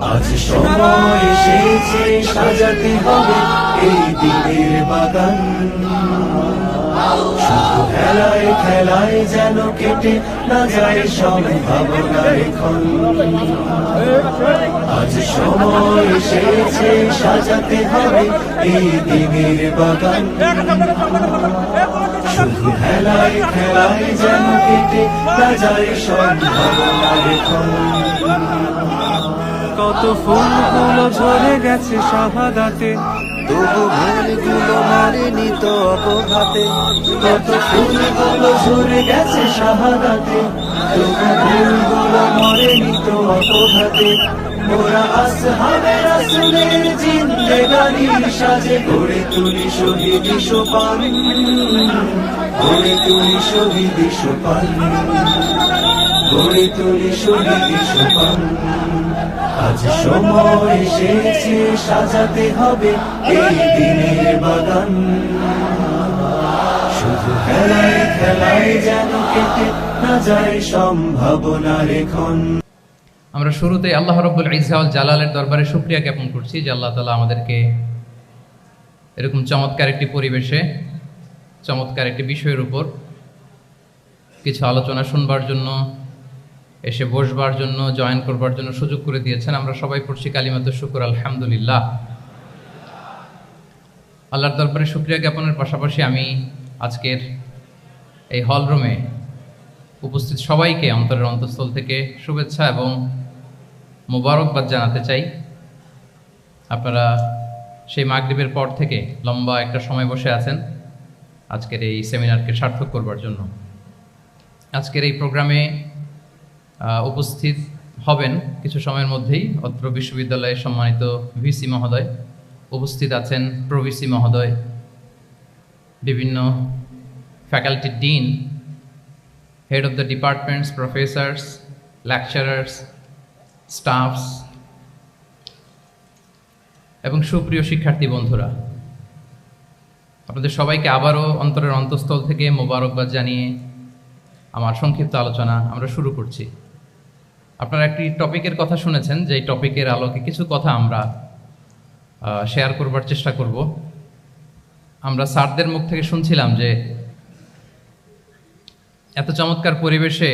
আজ সময় এসেছে সাজাতে হবে এই দিনের বাগান, শুধু খেলায় খেলায় যেন কেটে না যায় সম্ভাবনার ক্ষণ। আজ সময় এসেছে সাজাতে হবে এই দিনের বাগান, শুধু খেলায় খেলায় যেন কেটে না যায় সম্ভাবনার ক্ষণ। কত ফুলগুলো ঝরে গেছে শাহাদাতে, তবু ভুলগুলো মরেনি তো অপঘাতে। কত ফুলগুলো ঝরে গেছে শাহাদাতে, তবু ভুলগুলো মরেনি তো অপঘাতে। মোরা আসহাবে রাসূলের জিন্দেগানি সাজে গড়ে তুলি শহীদি সোপান, গড়ে তুলি শহীদি সোপান, গড়ে তুলি শহীদি সোপান। আজ সময় এসেছে সাজাতে হবে এই দিনের বাগান, শুধু খেলায় খেলায় যেন কেটে না যায় সম্ভাবনার ক্ষণ। আমরা শুরুতে আল্লাহ রাব্বুল ইজ্জা ওয়াল জালালের দরবারে শুকরিয়া জ্ঞাপন করছি যে আল্লাহ তাআলা আমাদেরকে এরকম চমৎকার একটি পরিবেশে চমৎকার একটি বিষয়ের উপর কিছু আলোচনা শুনবার জন্য, এসে বসবার জন্য, জয়েন করবার জন্য সুযোগ করে দিয়েছেন। আমরা সবাই পড়ছি কালিমাতুশ শুকর আলহামদুলিল্লাহ। আল্লাহর দরবারে শুকরিয়া জ্ঞাপনের পাশাপাশি আমি আজকের এই হল রুমে উপস্থিত সবাইকে অন্তরের অন্তঃস্থল থেকে শুভেচ্ছা এবং মোবারকবাদ জানাতে চাই। আপনারা সেই মাগরিবের পর থেকে লম্বা একটা সময় বসে আছেন আজকের এই সেমিনারকে সার্থক করবার জন্য। আজকের এই প্রোগ্রামে উপস্থিত হবেন কিছু সময়ের মধ্যেই অত্র বিশ্ববিদ্যালয়ের সম্মানিত ভিসি মহোদয়, উপস্থিত আছেন প্রভিসি মহোদয়, বিভিন্ন faculty dean, head of the departments, Professor's, lecturers, stuffs এবং সুপ্রিয় শিক্ষার্থী বন্ধুরা, আপনাদের সবাইকে আবারও অন্তরের অন্তঃস্থল থেকে মোবারকবাদ জানিয়ে আমার সংক্ষিপ্ত আলোচনা আমরা শুরু করছি। আপনারা একটি টপিকের কথা শুনেছেন, যেই টপিকের আলোকে কিছু কথা আমরা শেয়ার করবার চেষ্টা করব। আমরা স্যারদের মুখ থেকে শুনছিলাম যে এত চমৎকার পরিবেশে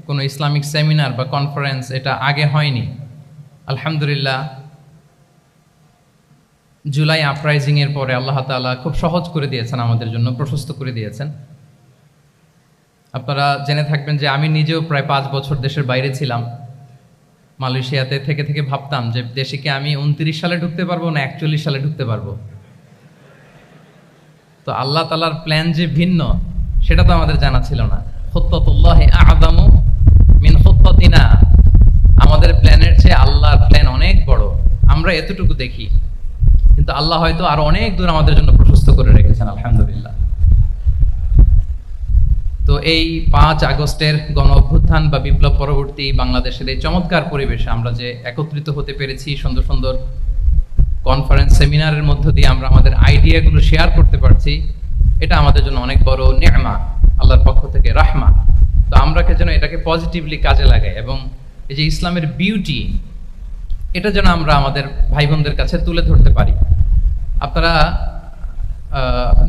কোনো ইসলামিক সেমিনার বা কনফারেন্স এটা আগে হয়নি। আলহামদুলিল্লাহ, জুলাই আপরাইজিংয়ের পরে আল্লাহ তাআলা খুব সহজ করে দিয়েছেন আমাদের জন্য, প্রশস্ত করে দিয়েছেন। আপনারা জেনে থাকবেন যে আমি নিজেও প্রায় 5 বছর দেশের বাইরে ছিলাম। মালয়েশিয়াতে থেকে থেকে ভাবতাম যে দেশে কি আমি 29 সালে ঢুকতে পারবো না 41 সালে ঢুকতে পারবো। তো আল্লাহ তাআলার প্ল্যান যে ভিন্ন সেটা তো আমাদের জানা ছিল না। খুত্তাতুল্লাহি আ'যামু মিন খুত্তাতিনা, আমাদের প্ল্যানের চেয়ে আল্লাহর প্ল্যান অনেক বড়। আমরা এতটুকু দেখি, কিন্তু আল্লাহ হয়তো আরো অনেক দূর আমাদের জন্য প্রশস্ত করে রেখেছেন। আলহামদুলিল্লাহ। তো এই 5 আগস্টের গণ অভ্যুত্থান বা বিপ্লব পরবর্তী বাংলাদেশের এই চমৎকার পরিবেশে আমরা যে একত্রিত হতে পেরেছি, সুন্দর সুন্দর কনফারেন্স সেমিনারের মধ্য দিয়ে আমরা আমাদের আইডিয়াগুলো শেয়ার করতে পারছি, এটা আমাদের জন্য অনেক বড় নেয়ামত, আল্লাহর পক্ষ থেকে রাহমা। তো আমরা যেন এটাকে পজিটিভলি কাজে লাগাই এবং এই যে ইসলামের বিউটি, এটা যেন আমরা আমাদের ভাই বোনদের কাছে তুলে ধরতে পারি। আপনারা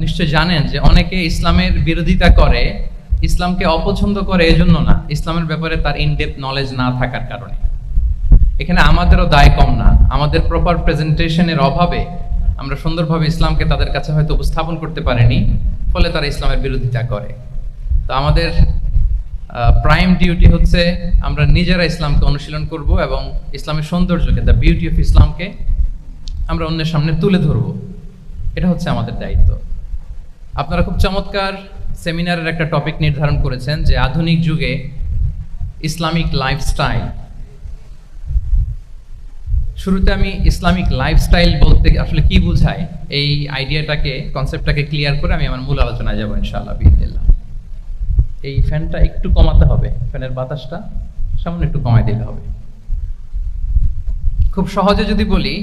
নিশ্চয় জানেন যে অনেকে ইসলামের বিরোধিতা করে, ইসলামকে অপছন্দ করে এজন্য না, ইসলামের ব্যাপারে তার ইনডেপথ নলেজ না থাকার কারণে। এখানে আমাদেরও দায় কম না, আমাদের প্রপার প্রেজেন্টেশনের অভাবে আমরা সুন্দরভাবে ইসলামকে তাদের কাছে হয়তো উপস্থাপন করতে পারিনি, ফলে তারা ইসলামের বিরোধিতা করে। তো আমাদের প্রাইম ডিউটি হচ্ছে আমরা নিজেরা ইসলামকে অনুশীলন করব এবং ইসলামের সৌন্দর্যকে, দ্য বিউটি অফ ইসলামকে আমরা অন্যের সামনে তুলে ধরব। এটা হচ্ছে আমাদের দায়িত্ব। আপনারা খুব চমৎকার সেমিনারের একটা টপিক নির্ধারণ করেছেন যে আধুনিক যুগে ইসলামিক লাইফস্টাইল। শুরুতে আমি ইসলামিক লাইফস্টাইল বলতে আসলে কি বোঝায় এই আইডিয়াটাকে, কনসেপ্টটাকে ক্লিয়ার করে আমি আমার মূল আলোচনায় যাব ইনশাআল্লাহ বিইজনিল্লাহ। এই ফ্যানটা একটু কমাতে হবে, ফ্যানের বাতাসটা সামনে একটু কমাই দিলে হবে। খুব সহজে যদি বলি,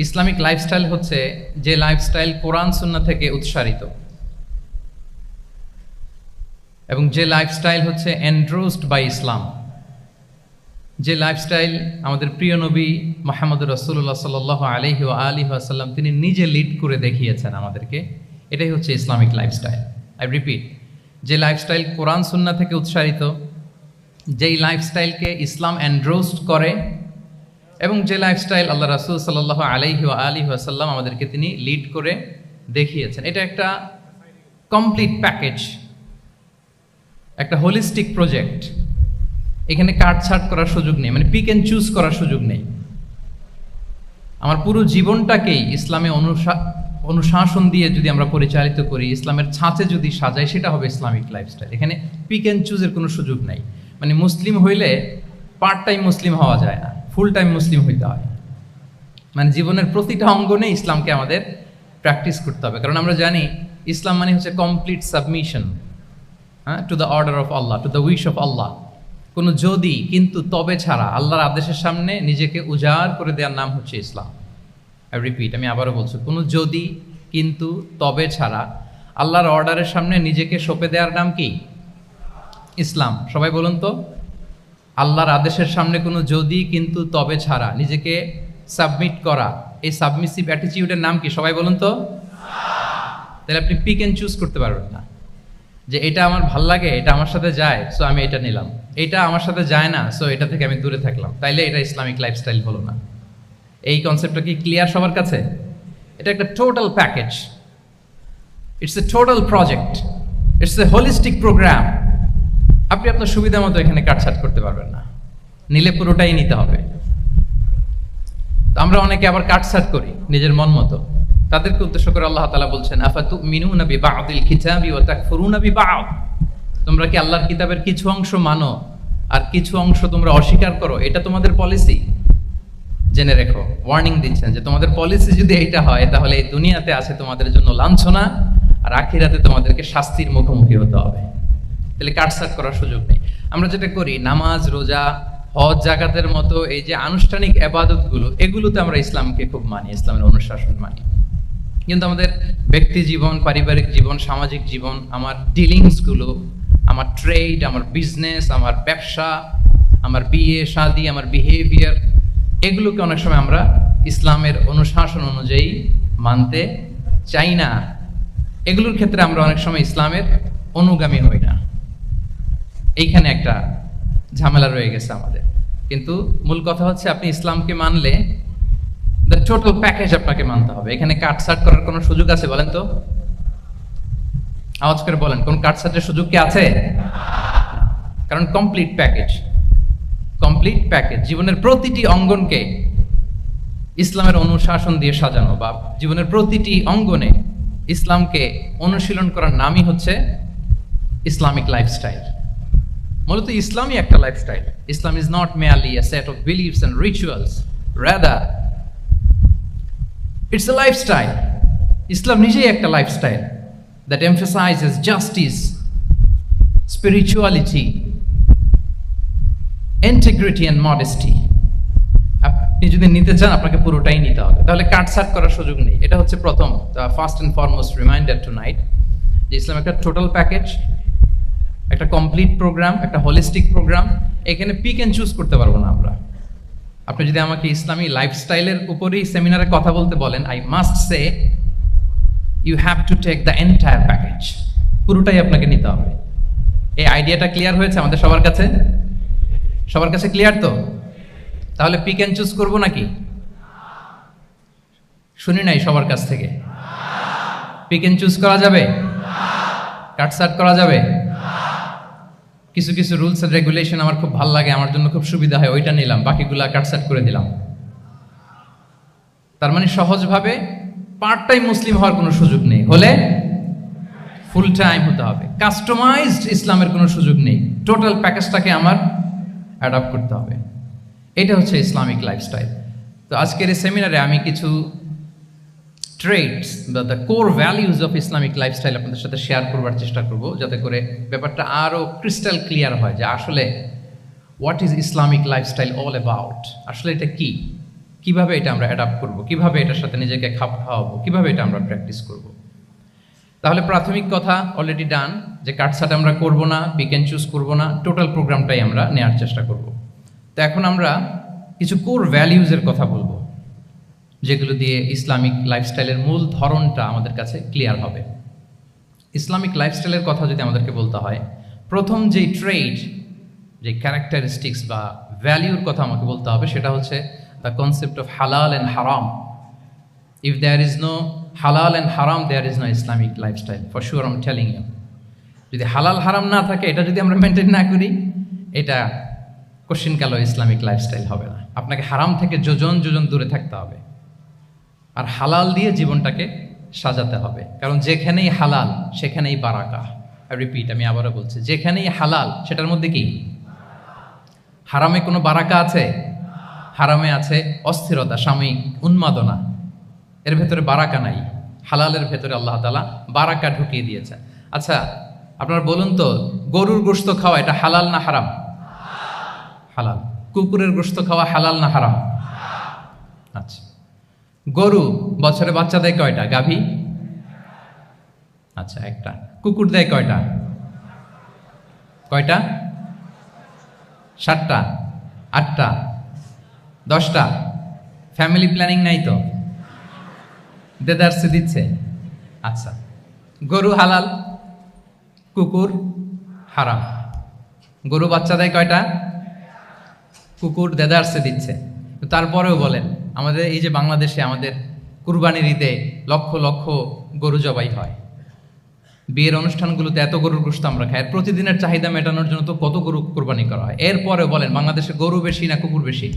ইসলামিক লাইফস্টাইল হচ্ছে যে লাইফস্টাইল কোরআন সুন্নাহ থেকে উৎসারিত এবং যে লাইফস্টাইল হচ্ছে এন্ড্রোসড বাই ইসলাম, যে লাইফস্টাইল আমাদের প্রিয় নবী মুহাম্মদ রাসূলুল্লাহ সাল্লাল্লাহু আলাইহি ওয়া আলিহি ওয়াসাল্লাম তিনি নিজে লিড করে দেখিয়েছেন আমাদেরকে, এটাই হচ্ছে ইসলামিক লাইফস্টাইল। আই রিপিট, যে লাইফস্টাইল কোরআন সুন্নাহ থেকে উৎসারিত, যেই লাইফস্টাইলকে ইসলাম এন্ডোর্সড করে, এবং যে লাইফস্টাইল আল্লাহ রাসূল সাল্লাল্লাহু আলাইহি ওয়া আলিহি ওয়াসাল্লাম আমাদেরকে তিনি লিড করে দেখিয়েছেন, এটা একটা কমপ্লিট প্যাকেজ, একটা হোলিস্টিক প্রজেক্ট। এখানে কাটছাট করার সুযোগ নেই, মানে পিক অ্যান্ড চুজ করার সুযোগ নেই। আমার পুরো জীবনটাকেই ইসলামে অনুশাসন দিয়ে যদি আমরা পরিচালিত করি, ইসলামের ছাঁচে যদি সাজাই, সেটা হবে ইসলামিক লাইফস্টাইল। এখানে পিক অ্যান্ড চুজের কোনো সুযোগ নেই। মানে মুসলিম হইলে পার্ট টাইম মুসলিম হওয়া যায় না, ফুল টাইম মুসলিম হইতে হয়। মানে জীবনের প্রতিটা অঙ্গনে ইসলামকে আমাদের প্র্যাকটিস করতে হবে, কারণ আমরা জানি ইসলাম মানে হচ্ছে complete submission to the order of Allah, to the wish of Allah. কোনো যদি কিন্তু তবে ছাড়া আল্লাহর আদেশের সামনে নিজেকে উজাড় করে দেওয়ার নাম হচ্ছে ইসলাম। আই রিপিট, আমি আবারও বলছি, কোনো যদি কিন্তু তবে ছাড়া আল্লাহর অর্ডারের সামনে নিজেকে সঁপে দেওয়ার নাম কি? ইসলাম। সবাই বলুন তো, আল্লাহর আদেশের সামনে কোনো যদি কিন্তু তবে ছাড়া নিজেকে সাবমিট করা, এই সাবমিসিভ অ্যাটিটিউডের নাম কি? সবাই বলুন তো। তাহলে আপনি পিক অ্যান্ড চুজ করতে পারবেন না, যে এটা আমার ভাল লাগে, এটা আমার সাথে যায়, সো আমি এটা নিলাম, এটা আমার সাথে যায় না, সো এটা থেকে আমি দূরে থাকলাম, তাইলে এটা ইসলামিক লাইফস্টাইল হলো না। এই কনসেপ্টটা কি ক্লিয়ার সবার কাছে? এটা একটা total package, it's a total project, it's a holistic programme. আপনি আপনার সুবিধা মতো এখানে কাটছাট করতে পারবেন না, নিলে পুরোটাই নিতে হবে। তো আমরা অনেকে আবার কাটছাট করি নিজের মন মতো, তাদেরকে উদ্দেশ্য করে আল্লাহ তাআলা বলছেন, আফাতুমিনুনা বিবা'দিল কিতাবি ওয়া তাকফুরুনা বিবা'দ। তোমরা কি আল্লাহর কিতাবের কিছু অংশ মানো আর কিছু অংশ তোমরা অস্বীকার করো? এটা তোমাদের পলিসি? জেনে রেখো, ওয়ার্নিং দিচ্ছেন যে তোমাদের পলিসি যদি এইটা হয়, তাহলে এই দুনিয়াতে আছে তোমাদের জন্য লাঞ্ছনা, আর আখিরাতে তোমাদেরকে শাস্তির মুখোমুখি হতে হবে। তাহলে কাটছাট করার সুযোগ নেই। আমরা যেটা করি, নামাজ, রোজা, হজ, জাকাতের মতো এই যে আনুষ্ঠানিক ইবাদতগুলো, এগুলোতে আমরা ইসলামকে খুব মানি, ইসলামের অনুশাসন মানি। কিন্তু আমাদের ব্যক্তি জীবন, পারিবারিক জীবন, সামাজিক জীবন, আমার ডিলিংসগুলো, আমার ট্রেড, আমার বিজনেস, আমার ব্যবসা, আমার বিয়ে শাদী, আমার বিহেভিয়ার, এগুলোকে অনেক সময় আমরা ইসলামের অনুশাসন অনুযায়ী মানতে চাই না। এগুলোর ক্ষেত্রে আমরা অনেক সময় ইসলামের অনুগামী হই না। এইখানে একটা ঝামেলা রয়ে গেছে আমাদের। কিন্তু মূল কথা হচ্ছে, আপনি ইসলামকে মানলে দ্য টোটাল প্যাকেজ আপনাকে মানতে হবে। এখানে কাটছাট করার কোনো সুযোগ আছে বলেন তো? আওয়াজ করে বলেন, কোন কাটছাটের সুযোগ কি আছে? কারণ কমপ্লিট প্যাকেজ, কমপ্লিট প্যাকেজ। জীবনের প্রতিটি অঙ্গনকে ইসলামের অনুশাসন দিয়ে সাজানো, বা জীবনের প্রতিটি অঙ্গনে ইসলামকে অনুশীলন করার নামই হচ্ছে ইসলামিক লাইফস্টাইল। মূলত ইসলামই একটা lifestyle. Islam is not merely a set of beliefs and rituals, rather it's a lifestyle. ইসলাম নিজেই একটা lifestyle that emphasizes justice, spirituality, integrity and modesty. আপনি যদি নিতে চান, আপনাকে পুরোটাই নিতে হবে, তাহলে কাটছাট করার সুযোগ নেই। এটা হচ্ছে প্রথম, first and foremost reminder tonight, যে ইসলাম একটা টোটাল প্যাকেজ, একটা কমপ্লিট প্রোগ্রাম, একটা হোলিস্টিক প্রোগ্রাম। এখানে পিক অ্যান্ড চুজ করতে পারবো না আমরা। আপনি যদি আমাকে ইসলামী লাইফস্টাইলের উপরেই সেমিনারে কথা বলতে বলেন, I must say you have to take the entire package, পুরোটাই আপনাকে নিতে হবে। এই আইডিয়াটা ক্লিয়ার হয়েছে আমাদের সবার কাছে? সবার কাছে ক্লিয়ার তো? তাহলে পিক অ্যান্ড চুজ করবো নাকি? শুনি নাই সবার কাছ থেকে। পিক অ্যান্ড চুজ করা যাবে? কাটছাট করা যাবে? কিছু কিছু রুলস এন্ড রেগুলেশন আমার খুব ভালো লাগে, আমার জন্য খুব সুবিধা হয়, ওইটা নিলাম, বাকিগুলা কাটছাট করে দিলাম। তার মানে সহজভাবে পার্ট টাইম মুসলিম হওয়ার কোনো সুযোগ নেই, হলে ফুল টাইম হতে হবে। কাস্টমাইজড ইসলামের কোনো সুযোগ নেই, টোটাল প্যাকেজটাকে আমার অ্যাডাপ্ট করতে হবে। এটা হচ্ছে ইসলামিক লাইফস্টাইল। তো আজকের এই সেমিনারে আমি কিছু ট্রেটস বা the core values of Islamic lifestyle আপনাদের সাথে শেয়ার করবার চেষ্টা করব, যাতে করে ব্যাপারটা আরও ক্রিস্টাল ক্লিয়ার হয় যে আসলে what is Islamic lifestyle all about. আসলে এটা কি, কিভাবে এটা আমরা অ্যাডাপ্ট করব, কিভাবে এটার সাথে নিজেকে খাপ খাওয়াবো, কিভাবে এটা আমরা প্র্যাকটিস করব। তাহলে প্রাথমিক কথা অলরেডি ডান, যে কাটছাট আমরা করব না, পিক অ্যান্ড চুজ করবো না, টোটাল প্রোগ্রামটাই আমরা নেওয়ার চেষ্টা করব। তো এখন আমরা কিছু কোর ভ্যালিউজের কথা বলবো, যেগুলো দিয়ে ইসলামিক লাইফস্টাইলের মূল ধরনটা আমাদের কাছে ক্লিয়ার হবে। ইসলামিক লাইফস্টাইলের কথা যদি আমাদেরকে বলতে হয়, প্রথম যেই ট্রেড, যে ক্যারেক্টারিস্টিক্স বা ভ্যালিউর কথা আমাকে বলতে হবে, সেটা হচ্ছে দ্য কনসেপ্ট অফ হালাল অ্যান্ড হারাম। ইফ দেয়ার ইজ নো হালাল অ্যান্ড হারাম, there is no Islamic lifestyle, for sure I am telling you. যদি হালাল হারাম না থাকে, এটা যদি আমরা মেনটেন না করি, এটা কোশ্চিন কালো ইসলামিক লাইফস্টাইল হবে না। আপনাকে হারাম থেকে যোজন যোজন দূরে থাকতে হবে, আর হালাল দিয়ে জীবনটাকে সাজাতে হবে। কারণ যেখানেই হালাল সেখানেই বারাকা। রিপিট, আমি আবারও বলছি, যেখানেই হালাল সেটার মধ্যে কি? হারামে কোনো বারাকা আছে? হারামে আছে অস্থিরতা, সাময়িক উন্মাদনা, এর ভেতরে বারাকা নাই। হালালের ভেতরে আল্লাহ তাআলা বারাকা ঢুকিয়ে দিয়েছে। আচ্ছা, আপনারা বলুন তো, গরুর গোশত খাওয়া এটা হালাল না হারাম? হালাল। কুকুরের গোশত খাওয়া হালাল না হারাম? আচ্ছা, গরু বছরে বাচ্চা দেয় কয়টা? গাভী? আচ্ছা, একটা। কুকুর দেয় কয়টা? কয়টা? 7টা, 8টা, 10টা? ফ্যামিলি প্ল্যানিং নাই তো? দেদারসে দিচ্ছে। আচ্ছা, গরু হালাল, কুকুর হারাম। গরু বাচ্চা দেয় কয়টা? কুকুর দেদারসে দিচ্ছে। তারপরেও বলেন, আমাদের এই যে বাংলাদেশে আমাদের কুরবানির ঈদে লক্ষ লক্ষ গরু জবাই হয়, বিয়ের অনুষ্ঠানগুলোতে এত গরুর গোশত আমরা খাই, প্রতিদিনের চাহিদা মেটানোর জন্য তো কত গরু কোরবানি করা হয়। এরপরে বলেন, বাংলাদেশে গরু বেশি না কুকুর বেশি?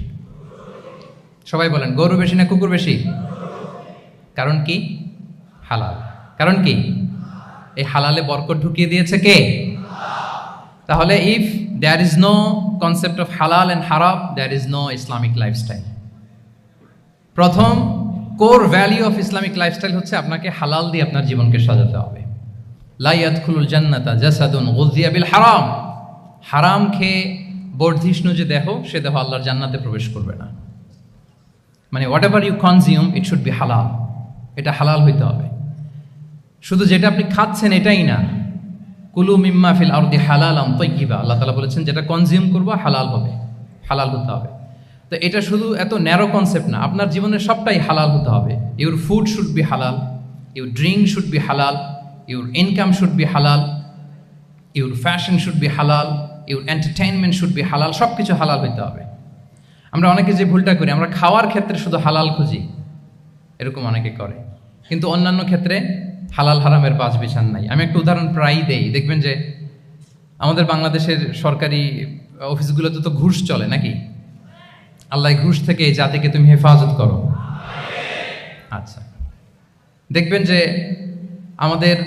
সবাই বলেন, গরু বেশি না কুকুর বেশি? কারণ কি? হালাল। কারণ কি? এই হালালে বরকত ঢুকিয়ে দিয়েছে কে? তাহলে if there is no concept of হালাল অ্যান্ড হারাম, there is no Islamic lifestyle. প্রথম core value of Islamic lifestyle হচ্ছে আপনাকে হালাল দিয়ে আপনার জীবনকে সাজাতে হবে। লা ইয়াদখুলুল জান্নাতা জাসাদুন গুযিয়া বিল হারাম। হারাম খেয়ে বর্ধিষ্ণু যে দেহ, সে দেহ আল্লাহর জান্নাতে প্রবেশ করবে না। মানে whatever you consume, it should be হালাল। এটা হালাল হইতে হবে। শুধু যেটা আপনি খাচ্ছেন এটাই না, কুলু মিম্মা ফিল আরদি হালালান তাইয়্যিবা, আল্লাহ তাআলা বলেছেন যেটা কনজিউম করবো হালাল হবে, হালাল হতে হবে। তো এটা শুধু এত ন্যারো কনসেপ্ট না, আপনার জীবনের সবটাই হালাল হতে হবে। ইউর ফুড শুড বি হালাল, ইউর ড্রিঙ্ক শুড বি হালাল, ইউর ইনকাম শুড বি হালাল, ইউর ফ্যাশন শুড বি হালাল, ইউর এন্টারটেইনমেন্ট শুড বি হালাল। সব কিছু হালাল হইতে হবে। আমরা অনেকে যে ভুলটা করি, আমরা খাওয়ার ক্ষেত্রে শুধু হালাল খুঁজি, এরকম অনেকে করে, কিন্তু অন্যান্য ক্ষেত্রে হালাল হারামের বাছ বিছান নাই। আমি একটা উদাহরণ প্রায়ই দেই, দেখবেন যে আমাদের বাংলাদেশের সরকারি অফিসগুলোতে তো ঘুষ চলে নাকি? আল্লাহ ঘুষ থেকে এই জাতিকে তুমি হেফাজত করো। আচ্ছা, দেখবেন যে আমাদের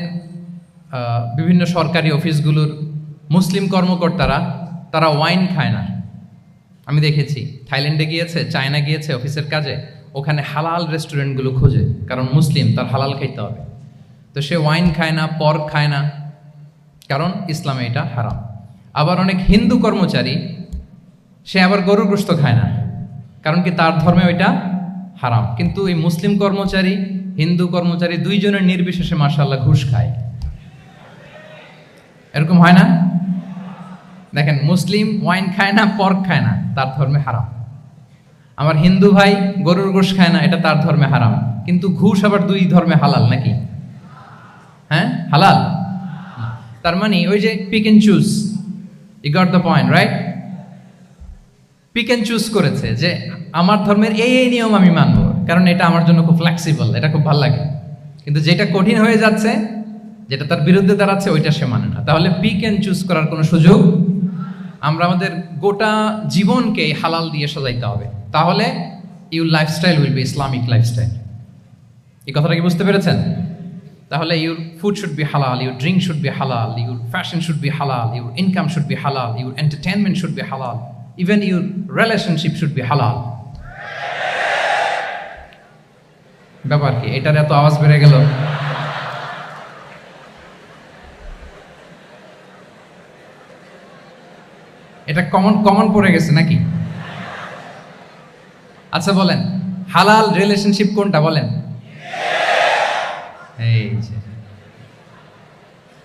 বিভিন্ন সরকারি অফিসগুলোর মুসলিম কর্মকর্তারা, তারা ওয়াইন খায় না। আমি দেখেছি, থাইল্যান্ডে গিয়েছে, চায়না গিয়েছে অফিসের কাজে, ওখানে হালাল রেস্টুরেন্টগুলো খুঁজে, কারণ মুসলিম, তার হালাল খাইতে হবে। তো সে ওয়াইন খায় না, পর্ক খায় না, কারণ ইসলামে এটা হারাম। আবার অনেক হিন্দু কর্মচারী, সে আবার গরুর গোশত খায় না, কারণ কি তার ধর্মে ওইটা হারাম। কিন্তু এই মুসলিম কর্মচারী, হিন্দু কর্মচারী দুইজনের নির্বিশেষে মাশাআল্লাহ ঘুষ খায়। এরকম হয় না? দেখেন, মুসলিম ওয়াইন খায় না, পর্ক খায় না, তার ধর্মে হারাম। আমার হিন্দু ভাই গরুর গোশত খায় না, এটা তার ধর্মে হারাম। কিন্তু ঘুষ আবার দুই ধর্মে হালাল নাকি? হ্যাঁ, হালাল। তার মানে ওই যে pick and choose, you got the point, right? Pick and choose করেছে যে আমার ধর্মের এই এই নিয়ম আমি মানবো, কারণ এটা আমার জন্য খুব ফ্লেক্সিবল, এটা খুব ভালো লাগে। কিন্তু যেটা কঠিন হয়ে যাচ্ছে, যেটা তার বিরুদ্ধে দাঁড়াচ্ছে, ওইটা সে মানে না। তাহলে পিক এন্ড চুজ করার কোনো সুযোগ। আমরা আমাদের গোটা জীবনকে হালাল দিয়ে সাজাইতে হবে, তাহলে your lifestyle will be Islamic lifestyle. এই কথাটা কি বুঝতে পেরেছেন? তাহলে ইউর ফুড শুড বি হালাল, ইউর ড্রিঙ্ক শুড বি হালাল, ইউর ফ্যাশন শুড বি হালাল, ইউর ইনকাম শুড বি হালাল, ইউর এন্টারটেনমেন্ট শুড বি হালাল, even your relationship should be হালাল। ব্যাপার কি? এটার এত আওয়াজ বেড়ে গেল। এটা কমন পড়ে গেছে নাকি? আচ্ছা বলেন, হালাল রিলেশনশিপ কোনটা বলেন?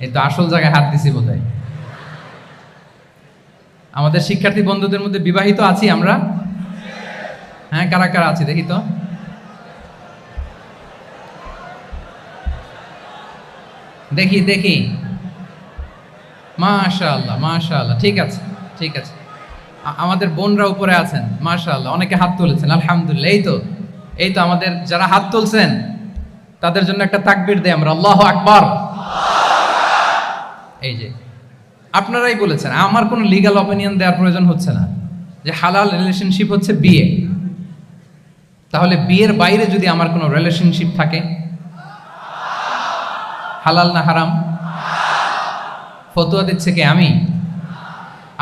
এই তো আসল জায়গায় হাত দিছি বোধহয়। আমাদের শিক্ষার্থী বন্ধুদের মধ্যে বিবাহিত আছি আমরা? হ্যাঁ, কারা কারা আছি দেখি তো। দেখি দেখি, মাশাআল্লাহ মাশাআল্লাহ, ঠিক আছে ঠিক আছে। আমাদের বোনরা উপরে আছেন, মাশাআল্লাহ, অনেকে হাত তুলেছেন, আলহামদুলিল্লাহ। এই তো আমাদের যারা হাত তুলছেন তাদের জন্য একটা তাকবীর দেই আমরা, আল্লাহু আকবার। এই যে আপনারাই বলেছেন, আমার কোনো লিগ্যাল অপিনিয়ন দেওয়ার প্রয়োজন হচ্ছে না, যে হালাল রিলেশনশিপ হচ্ছে বিয়ে। তাহলে বিয়ের বাইরে যদি আমার কোনো রিলেশনশিপ থাকে, হালাল না হারাম? ফতোয়া দিচ্ছে কে? আমি?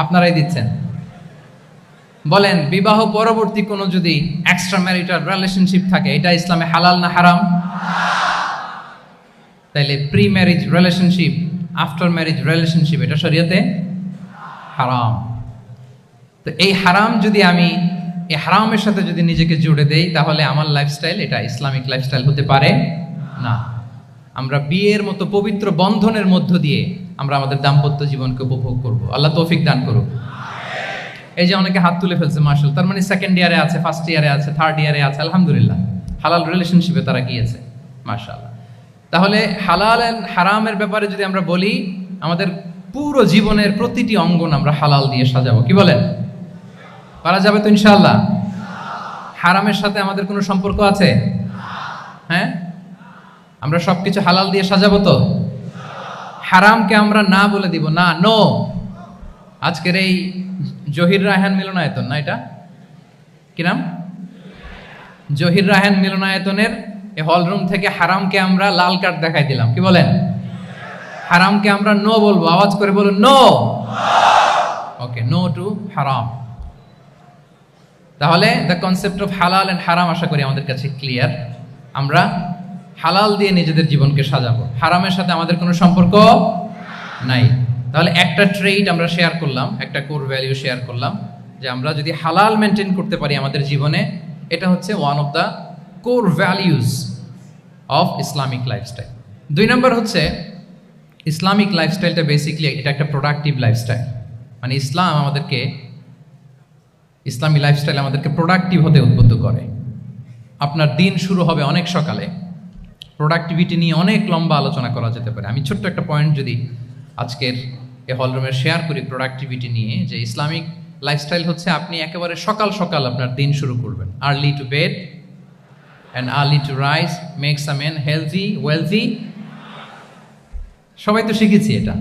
আপনারাই দিচ্ছেন। বলেন, বিবাহ পরবর্তী কোনো যদি এক্সট্রা ম্যারিটাল রিলেশনশিপ থাকে, এটা ইসলামে হালাল না হারাম? তাইলে pre marriage relationship, after marriage relationship, এটা শরীয়তে হারাম। তো এই হারাম যদি আমি এই হারামের সাথে যদি নিজেকে জুড়ে দেই, তাহলে আমার লাইফস্টাইল এটা ইসলামিক লাইফস্টাইল হতে পারে না। আমরা বিয়ের মতো পবিত্র বন্ধনের মধ্য দিয়ে আমরা আমাদের দাম্পত্য জীবনকে উপভোগ করব। আল্লাহ তৌফিক দান করুক। এই যে অনেকে হাত তুলে ফেলছে, মাশাআল্লাহ, তার মানে সেকেন্ড ইয়ারে আছে, ফার্স্ট ইয়ারে আছে, থার্ড ইয়ারে আছে, আলহামদুলিল্লাহ, হালাল রিলেশনশিপে তারা গিয়েছে, মাশাআল্লাহ। তাহলে হালাল এন্ড হারামের ব্যাপারে যদি আমরা বলি, আমাদের পুরো জীবনের প্রতিটি অঙ্গন আমরা হালাল দিয়ে সাজাবো। কি বলেন? পারা যাবে তো ইনশাআল্লাহ? হারামের সাথে আমাদের কোনো সম্পর্ক আছে? হ্যাঁ, আমরা সবকিছু হালাল দিয়ে সাজাবো তো? হারামকে আমরা না বলে দিব, না, নো। আজকের এই জহির রায়হান মিলনায়তন, না এটা কি নাম, জহির রায়হান মিলনায়তনের এই হলরুম থেকে হারামকে আমরা লাল কার্ড দেখাই দিলাম। কি বলেন? হারামকে আমরা নো বলবো, আওয়াজ করে বলুন, নো। ওকে, নো টু হারাম। তাহলে দ্য কনসেপ্ট অফ হালাল এন্ড হারাম আশা করি আমাদের কাছে ক্লিয়ার। আমরা হালাল দিয়ে নিজেদের জীবনকে সাজাবো, হারামের সাথে আমাদের কোনো সম্পর্ক নাই। তাহলে একটা ট্রেড আমরা শেয়ার করলাম, একটা কোর ভ্যালু শেয়ার করলাম, যে আমরা যদি হালাল মেনটেন করতে পারি আমাদের জীবনে, এটা হচ্ছে one of the core values of Islamic lifestyle. 2 নম্বর হচ্ছে, ইসলামিক লাইফস্টাইলটা বেসিকলি এটা একটা প্রোডাক্টিভ লাইফস্টাইল। মানে ইসলামী লাইফস্টাইল আমাদেরকে প্রোডাক্টিভ হতে উদ্বুদ্ধ করে। আপনার দিন শুরু হবে অনেক সকালে, প্রোডাক্টিভিটি নিয়ে অনেক লম্বা আলোচনা করা যেতে পারে। আমি ছোট্ট একটা পয়েন্ট যদি আজকের এই হলরুমের শেয়ার করি প্রোডাক্টিভিটি নিয়ে, যে ইসলামিক লাইফস্টাইল হচ্ছে আপনি একেবারে সকাল সকাল আপনার দিন শুরু করবেন। Early to bed and early to rise makes a man healthy wealthy. সবাই তো শিখেছি এটা,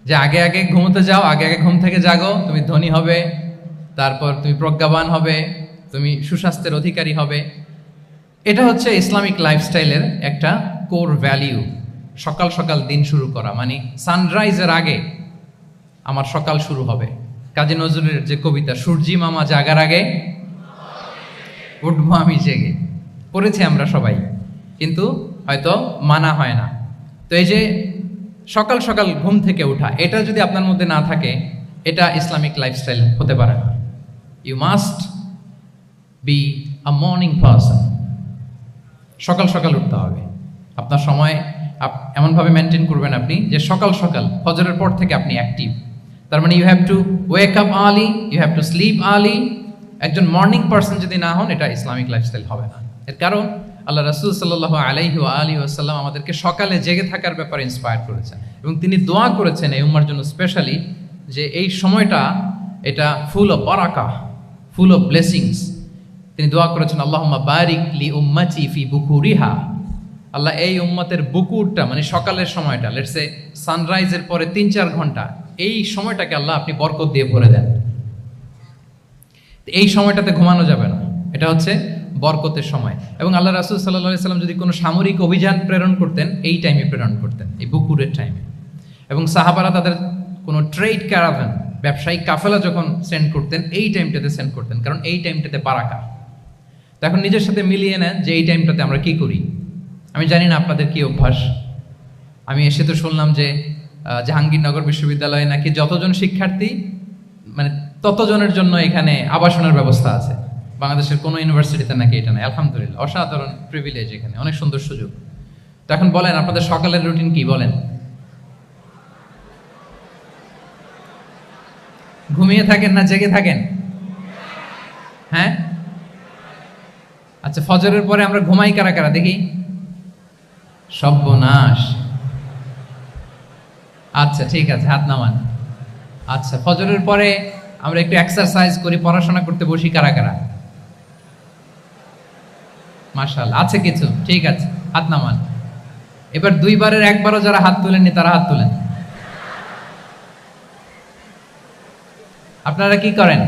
যে আগে আগে ঘুমোতে যাও, আগে আগে ঘুম থেকে জাগো, তুমি ধনী হবে, তারপর তুমি প্রজ্ঞাবান হবে, তুমি সুস্বাস্থ্যের অধিকারী হবে। এটা হচ্ছে ইসলামিক লাইফস্টাইলের একটা কোর ভ্যালিউ। সকাল সকাল দিন শুরু করা, মানে সানরাইজের আগে আমার সকাল শুরু হবে। কাজী নজরুলের যে কবিতা, সূর্যি মামা জাগার আগে উঠবো আমি জেগে, পড়েছি আমরা সবাই, কিন্তু হয়তো মানা হয় না। তো এই যে সকাল সকাল ঘুম থেকে ওঠা, এটা যদি আপনার মধ্যে না থাকে, এটা ইসলামিক লাইফস্টাইল হতে পারে না। You must be a morning person. সকাল সকাল উঠতে হবে। আপনার সময় এমনভাবে মেনটেন করবেন আপনি, যে সকাল সকাল ফজরের পর থেকে আপনি অ্যাক্টিভ। তার মানে you have to wake up early, you have to sleep early. একজন মর্নিং পারসন যদি না হন, এটা ইসলামিক লাইফস্টাইল হবে না। এর কারণ আল্লাহ রাসূল সাল্লাল্লাহু আলাইহি ওয়া আলিহি ওয়াসাল্লাম আমাদেরকে সকালে জেগে থাকার ব্যাপারে ইন্সপায়ার করেছেন, এবং তিনি দোয়া করেছেন এই উম্মার জন্য স্পেশালি, যে এই সময়টা এটা ফুল অফ বারাকা, ফুল অফ ব্লেসিংস। তিনি দোয়া করেছেন, আল্লাহুম্মা বারিক লি উম্মতি ফি বুকুরিহা। আল্লাহ এই উম্মতের বুকুরটা, মানে সকালের সময়টা, লেটস সে সানরাইজের পরে 3-4 ঘন্টা, এই সময়টাকে আল্লাহ আপনি বরকত দিয়ে ভরে দেন। এই সময়টাতে ঘুমানো যাবে না, এটা হচ্ছে বরকতের সময়। এবং আল্লাহ রাসূল সাল্লাল্লাহু আলাইহি সাল্লাম যদি কোনো সামরিক অভিযান প্রেরণ করতেন, এই টাইমে প্রেরণ করতেন, এই বুকুরের টাইমে। এবং সাহাবারা তাদের কোনো ট্রেড ক্যারাভান, ব্যবসায়িক কাফেলা যখন সেন্ড করতেন, এই টাইমটাতে সেন্ড করতেন, কারণ এই টাইমটাতে বারাকা। তো এখন নিজের সাথে মিলিয়ে নেন যে এই টাইমটাতে আমরা কি করি। আমি জানি না আপনাদের কি অভ্যাস। আমি এসে তো শুনলাম যে জাহাঙ্গীরনগর বিশ্ববিদ্যালয়ে নাকি যতজন শিক্ষার্থী, মানে ততজনের জন্য এখানে আবাসনের ব্যবস্থা আছে। বাংলাদেশের কোনো ইউনিভার্সিটিতে নাকি এটা নেই। আলহামদুলিল্লাহ, অসাধারণ প্রিভিলেজ, এখানে অনেক সুন্দর সুযোগ। তো এখন বলেন, আপনাদের সকালের রুটিন কি বলেন? ঘুমিয়ে থাকেন না জেগে থাকেন? হ্যাঁ, আচ্ছা, ফজরের পরে আমরা ঘুমাই কারা কারা দেখি? সর্বনাশ। আচ্ছা ঠিক আছে, হাত নামান। আচ্ছা, ফজরের পরে আমরা একটু এক্সারসাইজ করি, পড়াশোনা করতে বসি কারা কারা? মাশাআল্লাহ, আছে কিছু, ঠিক আছে, হাত নামান। এবার দুইবারের একবারও যারা হাত তুলেননি তারা হাত তুলেন। আপনারা কি করেন?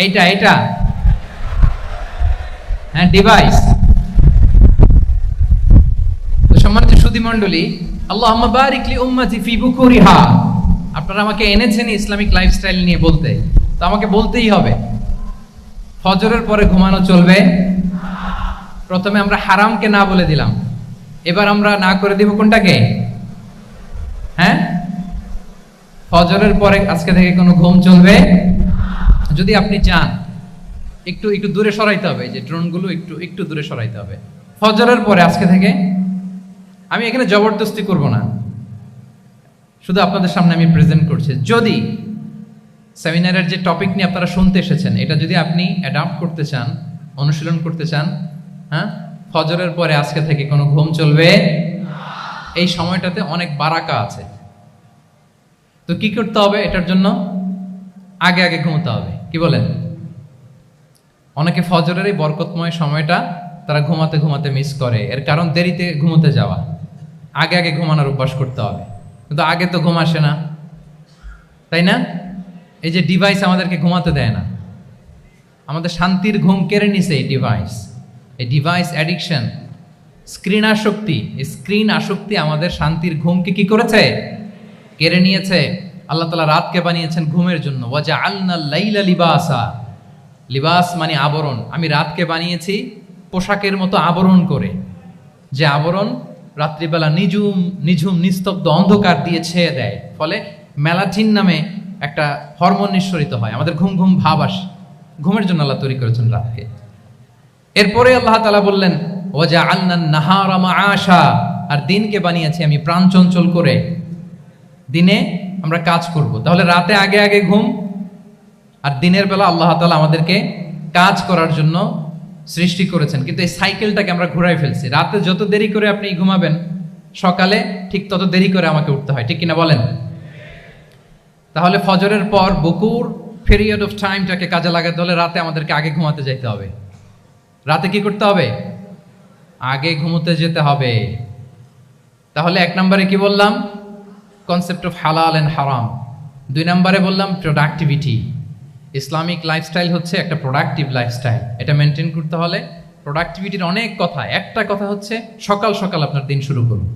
এইটা এইটা হ্যাঁ, ডিভাইস। তো সম্মানিত সুধী মণ্ডলী, আল্লাহুম্মা বারিক লি উম্মতি ফি বুকুরিহা, আপনারা আমাকে এনেছেন ইসলামিক লাইফস্টাইল নিয়ে বলতে, তো আমাকে বলতেই হবে ফজরের পরে ঘুমানো চলবে। প্রথমে আমরা হারামকে না বলে দিলাম, এবার আমরা না করে দিব কোনটাকে? হ্যাঁ, ফজরের পরে আজকে থেকে কোনো ঘুম চলবে। যদি আপনি চান একটু একটু দূরে সরাইতে হবে, যে ড্রোনগুলো একটু একটু দূরে সরাইতে হবে। ফজরের পরে আজকে থেকে আমি এখানে জবরদস্তি করব না, শুধু আপনাদের সামনে আমি প্রেজেন্ট করছি। যদি সেমিনারের যে টপিক নিয়ে আপনারা শুনতে এসেছেন, এটা যদি আপনি অ্যাডাপ্ট করতে চান, অনুশীলন করতে চান, হ্যাঁ, ফজরের পরে আজকে থেকে কোনো ঘুম চলবে। এই সময়টাতে অনেক বারাকা আছে। তো কি করতে হবে? এটার জন্য আগে আগে ঘুমোতে হবে। কি বলেন? অনেকে ফজরের এই বরকতময় সময়টা তারা ঘুমাতে ঘুমাতে মিস করে, এর কারণ দেরিতে ঘুমোতে যাওয়া। আগে আগে ঘুমানোর অভ্যাস করতে হবে, কিন্তু আগে তো ঘুম আসে না, তাই না? এই যে ডিভাইস আমাদেরকে ঘুমাতে দেয় না, আমাদের শান্তির ঘুম কেড়ে নিছে এই ডিভাইস। এই ডিভাইস অ্যাডিকশন, স্ক্রিন আসক্তি, এই স্ক্রিন আসক্তি আমাদের শান্তির ঘুমকে কি করেছে? কেড়ে নিয়েছে। আল্লাহ তাআলা রাতকে বানিয়েছেন ঘুমের জন্য। ওয়াজআলনাল লাইলা লিবাসা, লিবাস মানে আবরণ। আমি রাতকে বানিয়েছি পোশাকের মতো আবরণ করে, যে আবরণ রাত্রিবেলা নিঝুম নিঝুম নিস্তব্ধ অন্ধকার দিয়ে ছেয়ে দেয়, ফলে মেলাটিন নামে একটা হরমোন নিঃসরিত হয়, আমাদের ঘুম ঘুম ভাব আসে। ঘুমের জন্য আল্লাহ তৈরি করেছেন রাতকে। এরপরে আল্লাহ তাআলা বললেন ওয়াজআলনান নাহারা মাআশা, আর দিনকে বানিয়েছি আমি প্রাণ চঞ্চল করে, দিনে আমরা কাজ করব। তাহলে রাতে আগে আগে ঘুম, আর দিনের বেলা আল্লাহ তাআলা আমাদেরকে কাজ করার জন্য সৃষ্টি করেছেন। কিন্তু এই সাইকেলটাকে আমরা ঘুরাই ফেলছি। রাতে যত দেরি করে আপনি ঘুমাবেন, সকালে ঠিক তত দেরি করে আমাকে উঠতে হয়, ঠিক কিনা বলেন? তাহলে ফজরের পর বকুর পিরিয়ড অফ টাইমটাকে কাজে লাগাতে হলে রাতে আমাদেরকে আগে ঘুমাতে যেতে হবে। রাতে কি করতে হবে? আগে ঘুমোতে যেতে হবে। তাহলে এক নম্বরে কি বললাম? কনসেপ্ট অফ হালাল এন্ড হারাম। 2 নম্বরে বললাম প্রোডাক্টিভিটি। ইসলামিক লাইফস্টাইল হচ্ছে একটা প্রোডাক্টিভ লাইফস্টাইল। এটা মেনটেন করতে হলে প্রোডাক্টিভিটির অনেক কথা। একটা কথা হচ্ছে সকাল সকাল আপনার দিন শুরু করুন।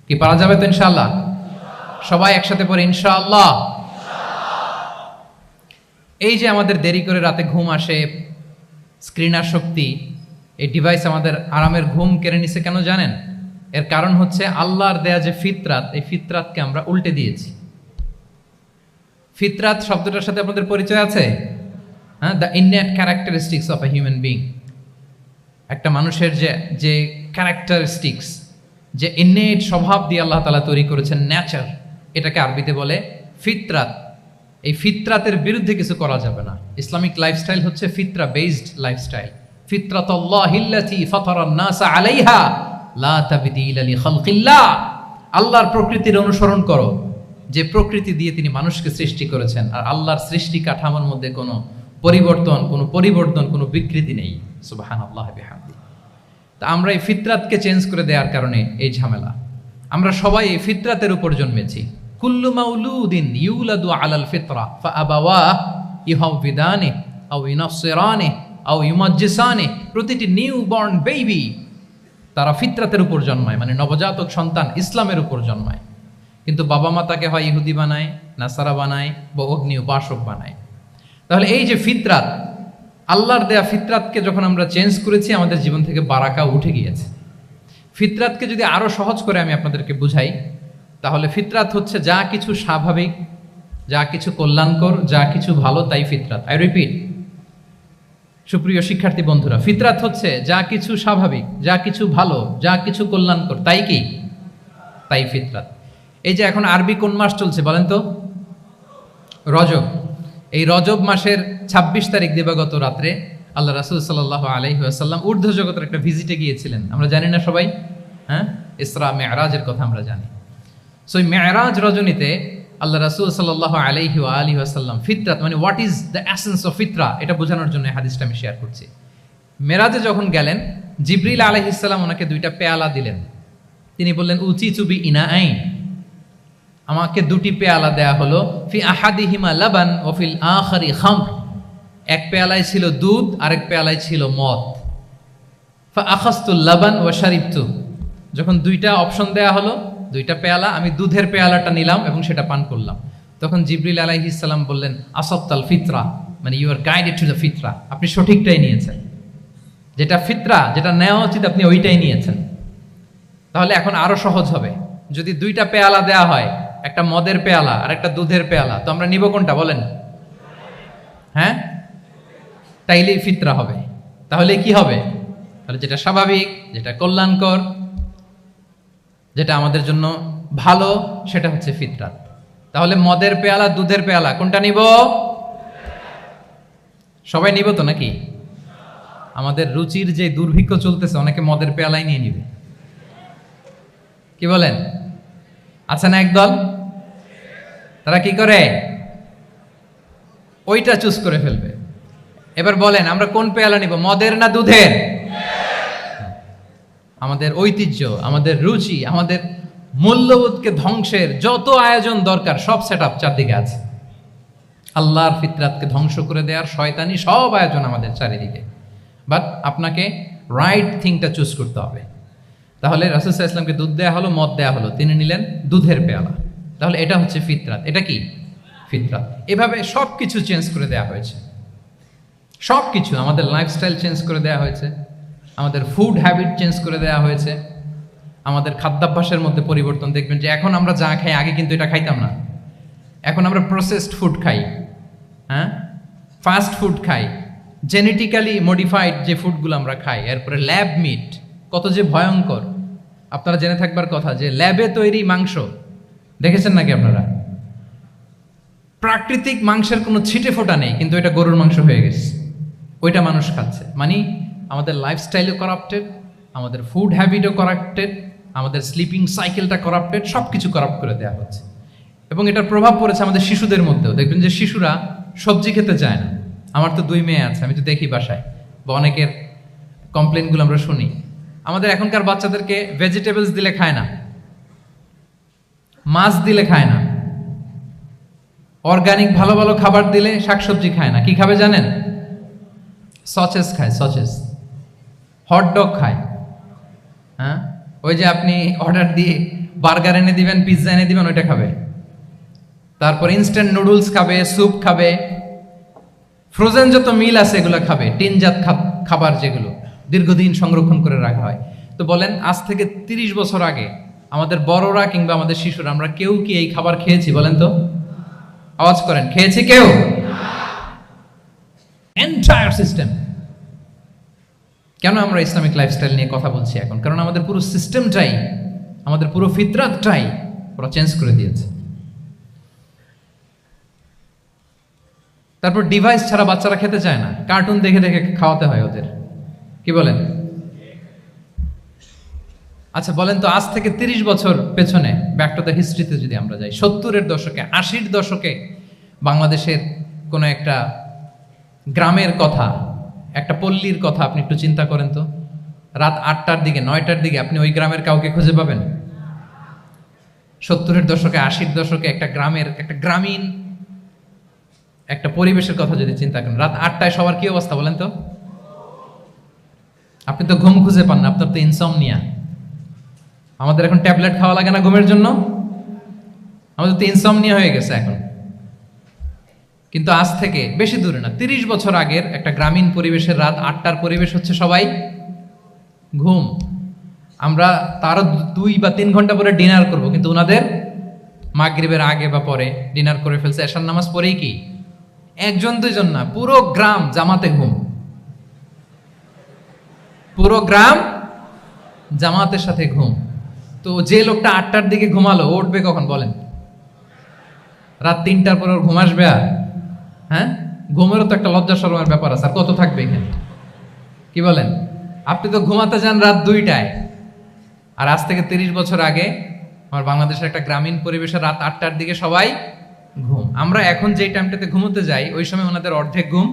কি পারা যাবে তো ইনশাআল্লাহ? সবাই একসাথে পড়ে ইনশাআল্লাহ। এই যে আমাদের দেরি করে রাতে ঘুম আসে, স্ক্রিন আসক্তি, এই ডিভাইস আমাদের আরামের ঘুম কেড়ে নিছে কেন জানেন? এর কারণ হচ্ছে আল্লাহর দেয়া যে ফিতরাত, এই ফিতরাতকে আমরা উল্টে দিয়েছি। ফিতরাত শব্দটার সাথে আপনাদের পরিচয় আছে? হ্যাঁ, the innate characteristics of a human being. একটা মানুষের যে ক্যারেক্টারিস্টিক্স, যে ইননেট স্বভাব দিয়ে আল্লাহ তাআলা তৈরি করেছেন, নেচার, এটাকে আরবিতে বলে ফিতরাত। এই ফিতরাতের বিরুদ্ধে কিছু করা যাবে না। ইসলামিক লাইফস্টাইল হচ্ছে ফিতরা বেসড লাইফস্টাইল। ফিতরাতুল্লাহিল্লাতী ফাতারান নাসা আলাইহা লা তাবদীলা লিখালকিল্লাহ। আল্লাহর প্রকৃতির অনুসরণ করো, যে প্রকৃতি দিয়ে তিনি মানুষকে সৃষ্টি করেছেন। আর আল্লাহর সৃষ্টি কাঠামোর মধ্যে কোনো পরিবর্তন, কোনো বিকৃতি নেই। সুবহানাল্লাহি ওয়া বিহামদিহি। তা আমরা এই ফিতরাতকে চেঞ্জ করে দেওয়ার কারণে এই ঝামেলা। আমরা সবাই এই ফিতরাতের উপর জন্মেছি। কুল্লু মাউলুদিন ইউলাদু আলাল ফিতরা ফাআবাওয়াহু ইউহাউবিদানিহি আও ইউনাসসিরানিহি আও ইউমাজ্জিসানিহি। প্রতিটি নিউ বর্ন বেবি তারা ফিতরাতের উপর জন্মায়, মানে নবজাতক সন্তান ইসলামের উপর জন্মায়। কিন্তু বাবা মা তাকে হয় ইহুদি বানায়, নাসারা বানায়, বা অগ্নি উপাসক বানায়। তাহলে এই যে ফিতরাত, আল্লাহর দেয়া ফিতরাতকে যখন আমরা চেঞ্জ করেছি, আমাদের জীবন থেকে বারাকা উঠে গিয়েছে। ফিতরাতকে যদি আরো সহজ করে আমি আপনাদেরকে বুঝাই, তাহলে ফিতরাত হচ্ছে যা কিছু স্বাভাবিক, যা কিছু কল্যাণকর, যা কিছু ভালো, তাই ফিতরাত। আই রিপিট, সুপ্রিয় শিক্ষার্থী বন্ধুরা, ফিতরাত হচ্ছে যা কিছু স্বাভাবিক, যা কিছু ভালো, যা কিছু কল্যাণকর, তাই কি? তাই ফিতরাত। এই যে এখন আরবি কোন মাস চলছে বলেন তো? রজব, এই রজব মাসের ২৬ তারিখ দিবাগত রাত্রে আল্লাহ রাসূল সাল্লাল্লাহু আলাইহি ওয়াসাল্লাম ঊর্ধ্ব জগতের একটা ভিজিটে গিয়েছিলেন। আমরা জানি না সবাই, হ্যাঁ, ইসরা মেরাজের কথা আমরা জানি। সো এই মেরাজ রজনীতে আল্লাহ রাসূল সাল্লাল্লাহু আলাইহি ওয়া আলিহি ওয়াসাল্লাম ফিতরাত, মানে what is the essence of ফিতরা, এটা বোঝানোর জন্য এই হাদিসটা আমি শেয়ার করছি। মেরাজে যখন গেলেন, জিবরিল আলাইহিস সালাম ওনাকে 2টা পেয়ালা দিলেন। তিনি বললেন উচিচু বি ইনাআইন, আমাকে 2টি পেয়ালা দেয়া হলো, ফি আহাদিহিমা লাবান ওয়া ফিল আখারি খামর, এক পেয়ালায় ছিল দুধ, আরেক পেয়ালায় ছিল মদ। ফা আখাযতুল লাবান ওয়া শারিবতু, যখন 2টা অপশন দেয়া হলো, 2টা পেয়ালা, আমি দুধের পেয়ালাটা নিলাম এবং সেটা পান করলাম। তখন জিবরিল আলাইহিস সালাম বললেন আসাবতাল ফিতরা, মানে you are guided to the ফিতরা, আপনি সঠিকটাই নিয়েছেন, যেটা ফিতরা, যেটা নেওয়া উচিত আপনি ওইটাই নিয়েছেন। তাহলে এখন আরো সহজ হবে, যদি 2টা পেয়ালা দেয়া হয়, একটা মদের পেয়ালা আর একটা দুধের পেয়ালা, তো আমরা নিব কোনটা বলেন? হ্যাঁ, তাইলেই ফিতরা হবে। তাহলে কি হবে? তাহলে যেটা স্বাভাবিক, যেটা কল্যাণকর, যেটা আমাদের জন্য ভালো, সেটা হচ্ছে ফিতরাত। তাহলে মদের পেয়ালা, দুধের পেয়ালা, কোনটা নিব? সবাই নিব তো নাকি? আমাদের রুচির যে দুর্ভিক্ষ চলতেছে, অনেকে মদের পেয়ালাই নিয়ে নিবে, কি বলেন? আছে না একদল, তারা কি করে? ওইটা চুজ করে ফেলবে। এবার বলেন আমরা কোন পেয়ালা নিব, মদের না দুধের? আমাদের ঐতিহ্য, আমাদের রুচি, আমাদের মূল্যবোধকে ধ্বংসের যত আয়োজন দরকার সব সেটআপ চারদিকে আছে। আল্লাহর ফিতরাতকে ধ্বংস করে দেওয়ার শয়তানি সব আয়োজন আমাদের চারিদিকে। বাট আপনাকে রাইট থিংটা চুজ করতে হবে। তাহলে রাসূল সাল্লাল্লাহু আলাইহি ওয়াসাল্লামকে দুধ দেয়া হলো, মদ দেয়া হলো, তিনি নিলেন দুধের পেয়ালা। তাহলে এটা হচ্ছে ফিতরাত। এটা কি ফিতরাত? এভাবে সব কিছু চেঞ্জ করে দেওয়া হয়েছে, সব কিছু, আমাদের লাইফস্টাইল চেঞ্জ করে দেওয়া হয়েছে, আমাদের ফুড হ্যাবিট চেঞ্জ করে দেওয়া হয়েছে, আমাদের খাদ্যাভ্যাসের মধ্যে পরিবর্তন। দেখবেন যে এখন আমরা যা খাই, আগে কিন্তু এটা খাইতাম না। এখন আমরা প্রসেসড ফুড খাই, হ্যাঁ, ফাস্ট ফুড খাই, জেনেটিক্যালি মডিফাইড যে ফুডগুলো আমরা খাই, এরপরে ল্যাব মিট, কত যে ভয়ঙ্কর। আপনারা জেনে থাকবার কথা যে ল্যাবে তৈরি মাংস দেখেছেন নাকি আপনারা? প্রাকৃতিক মাংসের কোনো ছিটে ফোটা নেই, কিন্তু এটা গরুর মাংস হয়ে গেছে, ওইটা মানুষ খাচ্ছে। মানে আমাদের লাইফস্টাইলও করাপ্টেড, আমাদের ফুড হ্যাবিটও করাপ্টেড, আমাদের স্লিপিং সাইকেলটা করাপ্টেড, সব কিছু করাপ্ট করে দেওয়া হচ্ছে। এবং এটার প্রভাব পড়েছে আমাদের শিশুদের মধ্যেও। দেখবেন যে শিশুরা সবজি খেতে চায় না। আমার তো 2 মেয়ে আছে, আমি তো দেখি বাসায়, বা অনেকের কমপ্লেনগুলো আমরা শুনি। আমাদের এখনকার বাচ্চাদেরকে ভেজিটেবলস দিলে খায় না, মাছ দিলে খায় না, অর্গানিক ভালো ভালো খাবার দিলে শাকসবজি খায় না। কি খাবে জানেন? সচেস খায়, সচেস, হটডগ খায়। হ্যাঁ, ওই যে আপনি অর্ডার দিয়ে বার্গার এনে দিবেন, পিৎজা এনে দিবেন, ওইটা খাবে। তারপর ইনস্ট্যান্ট নুডলস খাবে, স্যুপ খাবে, ফ্রোজেন যত মিল আছে এগুলো খাবে, টিনজাত খাবার যেগুলো দীর্ঘদিন সংরক্ষণ করে রাখা হয়। তো বলেন, আজ থেকে 30 বছর আগে আমাদের বড়রা কিংবা আমাদের শিশুরা, আমরা কেউ কি এই খাবার খেয়েছি? বলেন তো, আওয়াজ করেন, খেয়েছি কেউ? Entire system. কেন আমরা ইসলামিক লাইফস্টাইল নিয়ে কথা বলছি এখন? কারণ আমাদের পুরো সিস্টেমটাই, আমাদের পুরো ফিতরাতটাই ওরা চেঞ্জ করে দিয়েছে। তারপর ডিভাইস ছাড়া বাচ্চারা খেতে চায় না, কার্টুন দেখে দেখে খাওয়াতে হয় ওদের, কি বলেন? আচ্ছা বলেন তো, আজ থেকে 30 বছর পেছনে ব্যাক টু দ্য হিস্ট্রিতে যদি আমরা যাই, 70-এর দশকে, 80-র দশকে বাংলাদেশের কোনো একটা গ্রামের কথা, একটা পল্লীর কথা আপনি একটু চিন্তা করেন তো। রাত 8টার দিকে, 9টার দিকে আপনি ওই গ্রামের কাউকে খুঁজে পাবেন? 70-এর দশকে, 80-র দশকে একটা গ্রামের, একটা গ্রামীণ একটা পরিবেশের কথা যদি চিন্তা করেন, রাত 8টায় সবার কি অবস্থা বলেন তো? আপনি তো ঘুম খুঁজে পান না, আপনার তো ইনসমনিয়া। আমাদের এখন ট্যাবলেট খাওয়া লাগে না ঘুমের জন্য? আমাদের তো ইনসমনিয়া হয়ে গেছে এখন। কিন্তু আজ থেকে বেশি দূরে না, 30 বছর আগের একটা গ্রামীণ পরিবেশের রাত 8টার পরিবেশ হচ্ছে সবাই ঘুম। আমরা তারও 2 বা 3 ঘন্টা পরে ডিনার করব, কিন্তু ওনাদের মাগরিবের আগে বা পরে ডিনার করে ফেলছে, এশার নামাজ পড়েই কি 1-2 না, পুরো গ্রাম জামাতে ঘুম, পুরো গ্রাম জামাতের সাথে ঘুম। তো যে লোকটা 8টার দিকে ঘুমালো, উঠবে কখন বলেন? রাত 3টার পর ওর ঘুম আসবে? আর হ্যাঁ, ঘুমেরও তো একটা লজ্জা শরমের ব্যাপার আছে। আর কত থাকবে এখানে? কি বলেন? আপনি তো ঘুমাতে যান রাত 2টায়, আর আজ থেকে 30 বছর আগে আমার বাংলাদেশের একটা গ্রামীণ পরিবেশে রাত 8টার দিকে সবাই ঘুম। আমরা এখন যেই টাইমটাতে ঘুমোতে যাই ওই সময় ওনাদের অর্ধেক ঘুম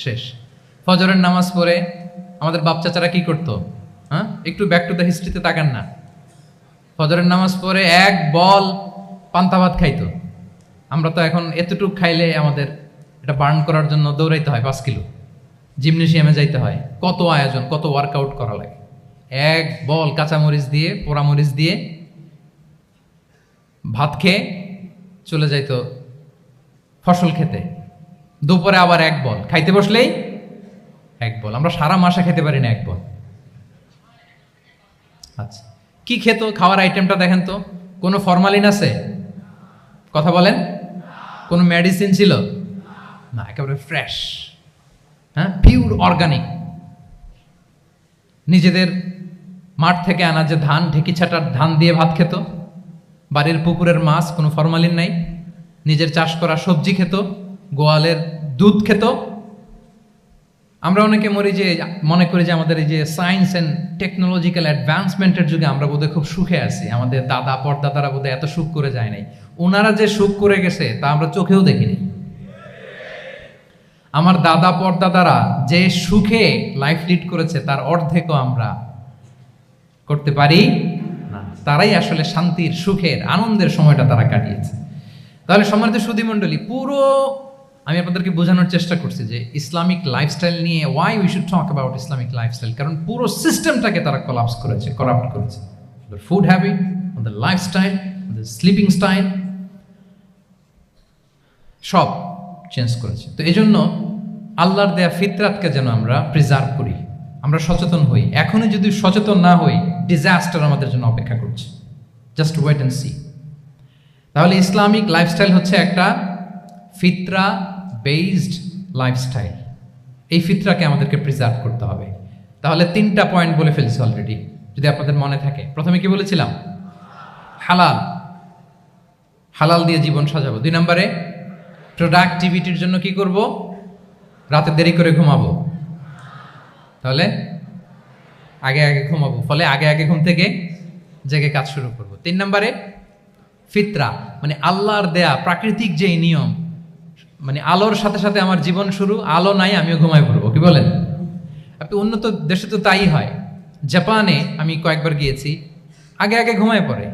শেষ। ফজরের নামাজ পড়ে আমাদের বাপ চাচারা কি করতো? হ্যাঁ, একটু ব্যাক টু দ্য হিস্ট্রিতে তাকান না। ফজরের নামাজ পড়ে এক বল পান্তা ভাত খাইতো। আমরা তো এখন এতটুকু খাইলে আমাদের এটা বার্ন করার জন্য দৌড়াইতে হয় 5 কিলো, জিমনেশিয়ামে যাইতে হয়, কত আয়োজন, কত ওয়ার্কআউট করা লাগে। এক বল কাঁচামরিচ দিয়ে, পোড়ামরিচ দিয়ে ভাত খেয়ে চলে যাইতো ফসল খেতে। দুপুরে আবার এক বল, খাইতে বসলেই এক বল। আমরা সারা মাসে খেতে পারি না এক বল। আচ্ছা, কি খেত? খাওয়ার আইটেমটা দেখেন তো। কোনো ফরমালিন আছে? কথা বলেন। কোনো মেডিসিন ছিল না, একেবারে ফ্রেশ, হ্যাঁ, পিওর অর্গানিক। নিজেদের মাঠ থেকে আনা যে ধান, ঢেকি ছাটার ধান দিয়ে ভাত খেত। বাড়ির পুকুরের মাছ, কোনো ফরমালিন নাই। নিজের চাষ করা সবজি খেত, গোয়ালের দুধ খেত। আমরা অনেকে মনে করি যে আমাদের এই যে সায়েন্স অ্যান্ড টেকনোলজিক্যাল অ্যাডভান্সমেন্টের যুগে আমরা বোধহয় খুব সুখে আছি। আমাদের দাদা পরদাদারা বোধহয় এত সুখ করে যায় নাই। ওনারা যে সুখ করে গেছে তা আমরা চোখেও দেখিনি। আমার দাদা পরদাদারা যে সুখে লাইফ লিড করেছে তার অর্ধেকও আমরা করতে পারি না। তারাই আসলে শান্তির, সুখের, আনন্দের সময়টা তারা কাটিয়েছে। তাহলে সম্মানিত সুধী মণ্ডলী, পুরো আমি আপনাদেরকে বোঝানোর চেষ্টা করছি যে ইসলামিক লাইফস্টাইল নিয়ে why we should talk about Islamic lifestyle. কারণ পুরো সিস্টেমটাকে তারা কলাপস করেছে, করাপ্ট করেছে। Food habit, the lifestyle, the sleeping style, সব চেঞ্জ করেছে। তো এই জন্য আল্লাহর দেয়া ফিতরাতকে যেন আমরা প্রিজার্ভ করি, আমরা সচেতন হই। এখনই যদি সচেতন না হই, ডিজাস্টার আমাদের জন্য অপেক্ষা করছে। Just wait and see. তাহলে ইসলামিক লাইফস্টাইল হচ্ছে একটা ফিতরা বেসড লাইফস্টাইল। এই ফিতরাকে আমাদেরকে প্রিজার্ভ করতে হবে। তাহলে 3টা পয়েন্ট বলে ফেলছি অলরেডি, যদি আপনাদের মনে থাকে। প্রথমে কি বলেছিলাম? হালাল, হালাল দিয়ে জীবন সাজাবো। 2 নম্বরে প্রোডাক্টিভিটির জন্য কি করব? রাতে দেরি করে ঘুমাবো। তাহলে আগে আগে ঘুমাবো, ফলে আগে আগে ঘুম থেকে জেগে কাজ শুরু করব। 3 নম্বরে ফিতরা, মানে আল্লাহর দেয়া প্রাকৃতিক যে নিয়ম, মানে আলোর সাথে সাথে আমার জীবন শুরু, আলো নাই আমিও ঘুমায় পড়বো। কি বলেন? আপনি উন্নত দেশে তো তাই হয়। জাপানে আমি কয়েকবার গিয়েছি, আগে আগে ঘুমায় পড়ে।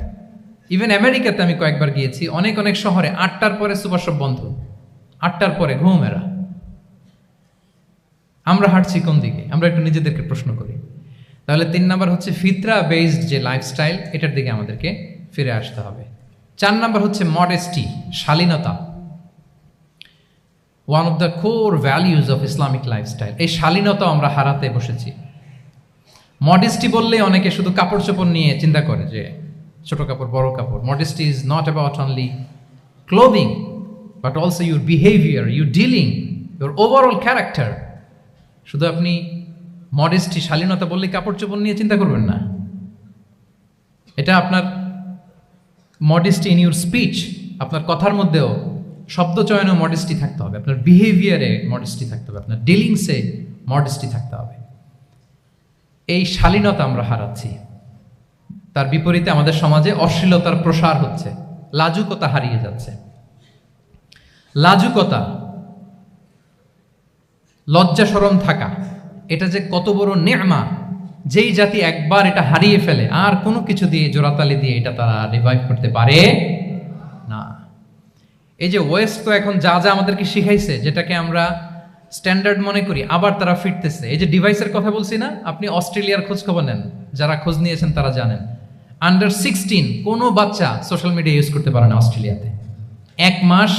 ইভেন আমেরিকাতে আমি কয়েকবার গিয়েছি, অনেক অনেক শহরে 8টার পরে সুপার শপ বন্ধ, 8টার পরে ঘুম এরা। আমরা হাঁটছি কোন দিকে? আমরা একটু নিজেদেরকে প্রশ্ন করি। তাহলে 3 নাম্বার হচ্ছে ফিতরা বেসড যে লাইফস্টাইল, এটার দিকে আমাদেরকে ফিরে আসতে হবে। 4 নাম্বার হচ্ছে মডেস্টি, শালীনতা। One of the core values of Islamic lifestyle. এই শালীনতা আমরা হারাতে বসেছি। মডেস্টি বললেই অনেকে শুধু কাপড় চোপড় নিয়ে চিন্তা করে যে ছোট কাপড়, বড় কাপড়। Modesty is not about only clothing, but also your behaviour, your dealing, your overall character. শুধু আপনি মডেস্টি, শালীনতা বললে কাপড় চোপড় নিয়ে চিন্তা করবেন না। এটা আপনার মডেস্টি ইন ইউর স্পিচ, আপনার কথার মধ্যেও শব্দ চয়নে মডেস্টি থাকতে হবে, আপনার বিহেভিয়ারে মডেস্টি থাকতে হবে, আপনার ডিলিংসে মডেস্টি থাকতে হবে। এই শালীনতা আমরা হারাচ্ছি। তার বিপরীতে আমাদের সমাজে অশ্লীলতার প্রসার হচ্ছে, লাজুকতা হারিয়ে যাচ্ছে। লাজুকতা, লজ্জা শরম থাকা, এটা যে কত বড় নেয়ামা। যেই জাতি একবার এটা হারিয়ে ফেলে আর কোনো কিছু দিয়ে, জোড়াতালি দিয়ে এটা তারা রিভাইভ করতে পারে না। এই যে ওয়েস্ট তো এখন যা যা আমাদেরকে শিখাইছে, যেটাকে আমরা স্ট্যান্ডার্ড মনে করি, আবার তারা ফিরতেছে। এই যে ডিভাইসের কথা বলছি না, আপনি অস্ট্রেলিয়ার খোঁজ খবর নেন, যারা খোঁজ নিয়েছেন তারা জানেন আন্ডার 16 কোনো বাচ্চা সোশ্যাল মিডিয়া ইউজ করতে পারে না অস্ট্রেলিয়াতে। 1 মাস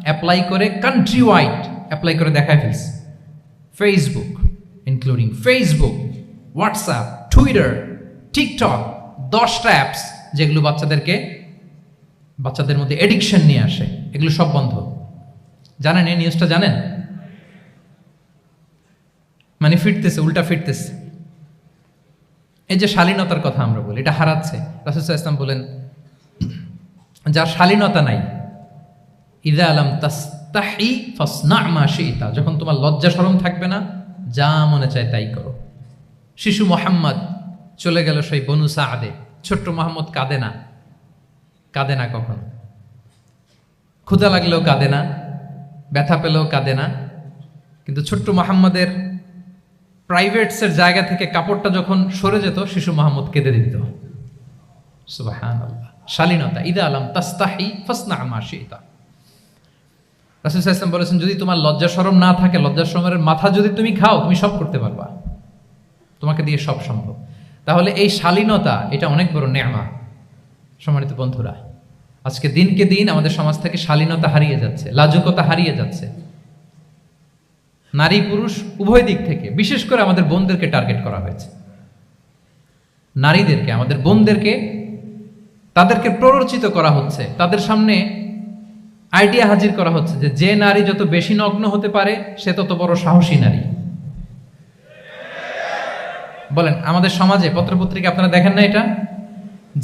অ্যাপ্লাই করে, কান্ট্রি ওয়াইড অ্যাপ্লাই করে দেখায় ফেলছে। Facebook, including Facebook, WhatsApp, Twitter, TikTok, 10টা অ্যাপস যেগুলো বাচ্চাদের মধ্যে এডিকশন নিয়ে আসে, এগুলো সব বন্ধ। জানেন এই নিউজটা? জানেন? মানে ফিরতেছে, উল্টা ফিরতেছে। এই যে শালীনতার কথা আমরা বলি, এটা হারাচ্ছে। রাসূল সাল্লাল্লাহু আলাইহি ওয়াসাল্লাম বলেন, যার শালীনতা নাই ইযা লাম তাস্তাহি ফাসনা মা শি'তা, যখন তোমার লজ্জা শরম থাকবে না, যা মনে চায় তাই করো। শিশু মোহাম্মদ চলে গেল সেই বনু সাআদে, ছোট্ট মোহাম্মদ কাঁদে না, কাঁদে না কখনো, ক্ষুধা লাগলেও কাঁদে না, ব্যথা পেলেও কাঁদে না। কিন্তু ছোট্ট মোহাম্মদের প্রাইভেটসের জায়গা থেকে কাপড়টা যখন সরে যেত, শিশু মোহাম্মদ কেঁদে দিত। সুবহানাল্লাহ, শালীনতা। ইযা লাম তাস্তাহি ফাসনা মা শি'তা। রাসূল সাল্লাল্লাহু আলাইহি ওয়াসাল্লাম বলেছেন, যদি তোমার লজ্জা শরম না থাকে, লজ্জা শরমের মাথা যদি তুমি খাও, তুমি সব করতে পারবা, তোমাকে দিয়ে সব সম্ভব। তাহলে এই শালীনতা, এটা অনেক বড় নেয়ামত। সম্মানিত বন্ধুরা, আজকে দিনকে দিন আমাদের সমাজ থেকে শালীনতা হারিয়ে যাচ্ছে, লাজুকতা হারিয়ে যাচ্ছে। নারী পুরুষ উভয় দিক থেকে, বিশেষ করে আমাদের বোনদেরকে টার্গেট করা হয়েছে। নারীদেরকে, আমাদের বোনদেরকে, তাদেরকে প্ররোচিত করা হচ্ছে, তাদের সামনে আইডিয়া হাজির করা হচ্ছে যে নারী যত বেশি নগ্ন হতে পারে, সে তত বড় সাহসী নারী। বলেন, আমাদের সমাজে পত্রপত্রিকা আপনারা দেখেন না এটা?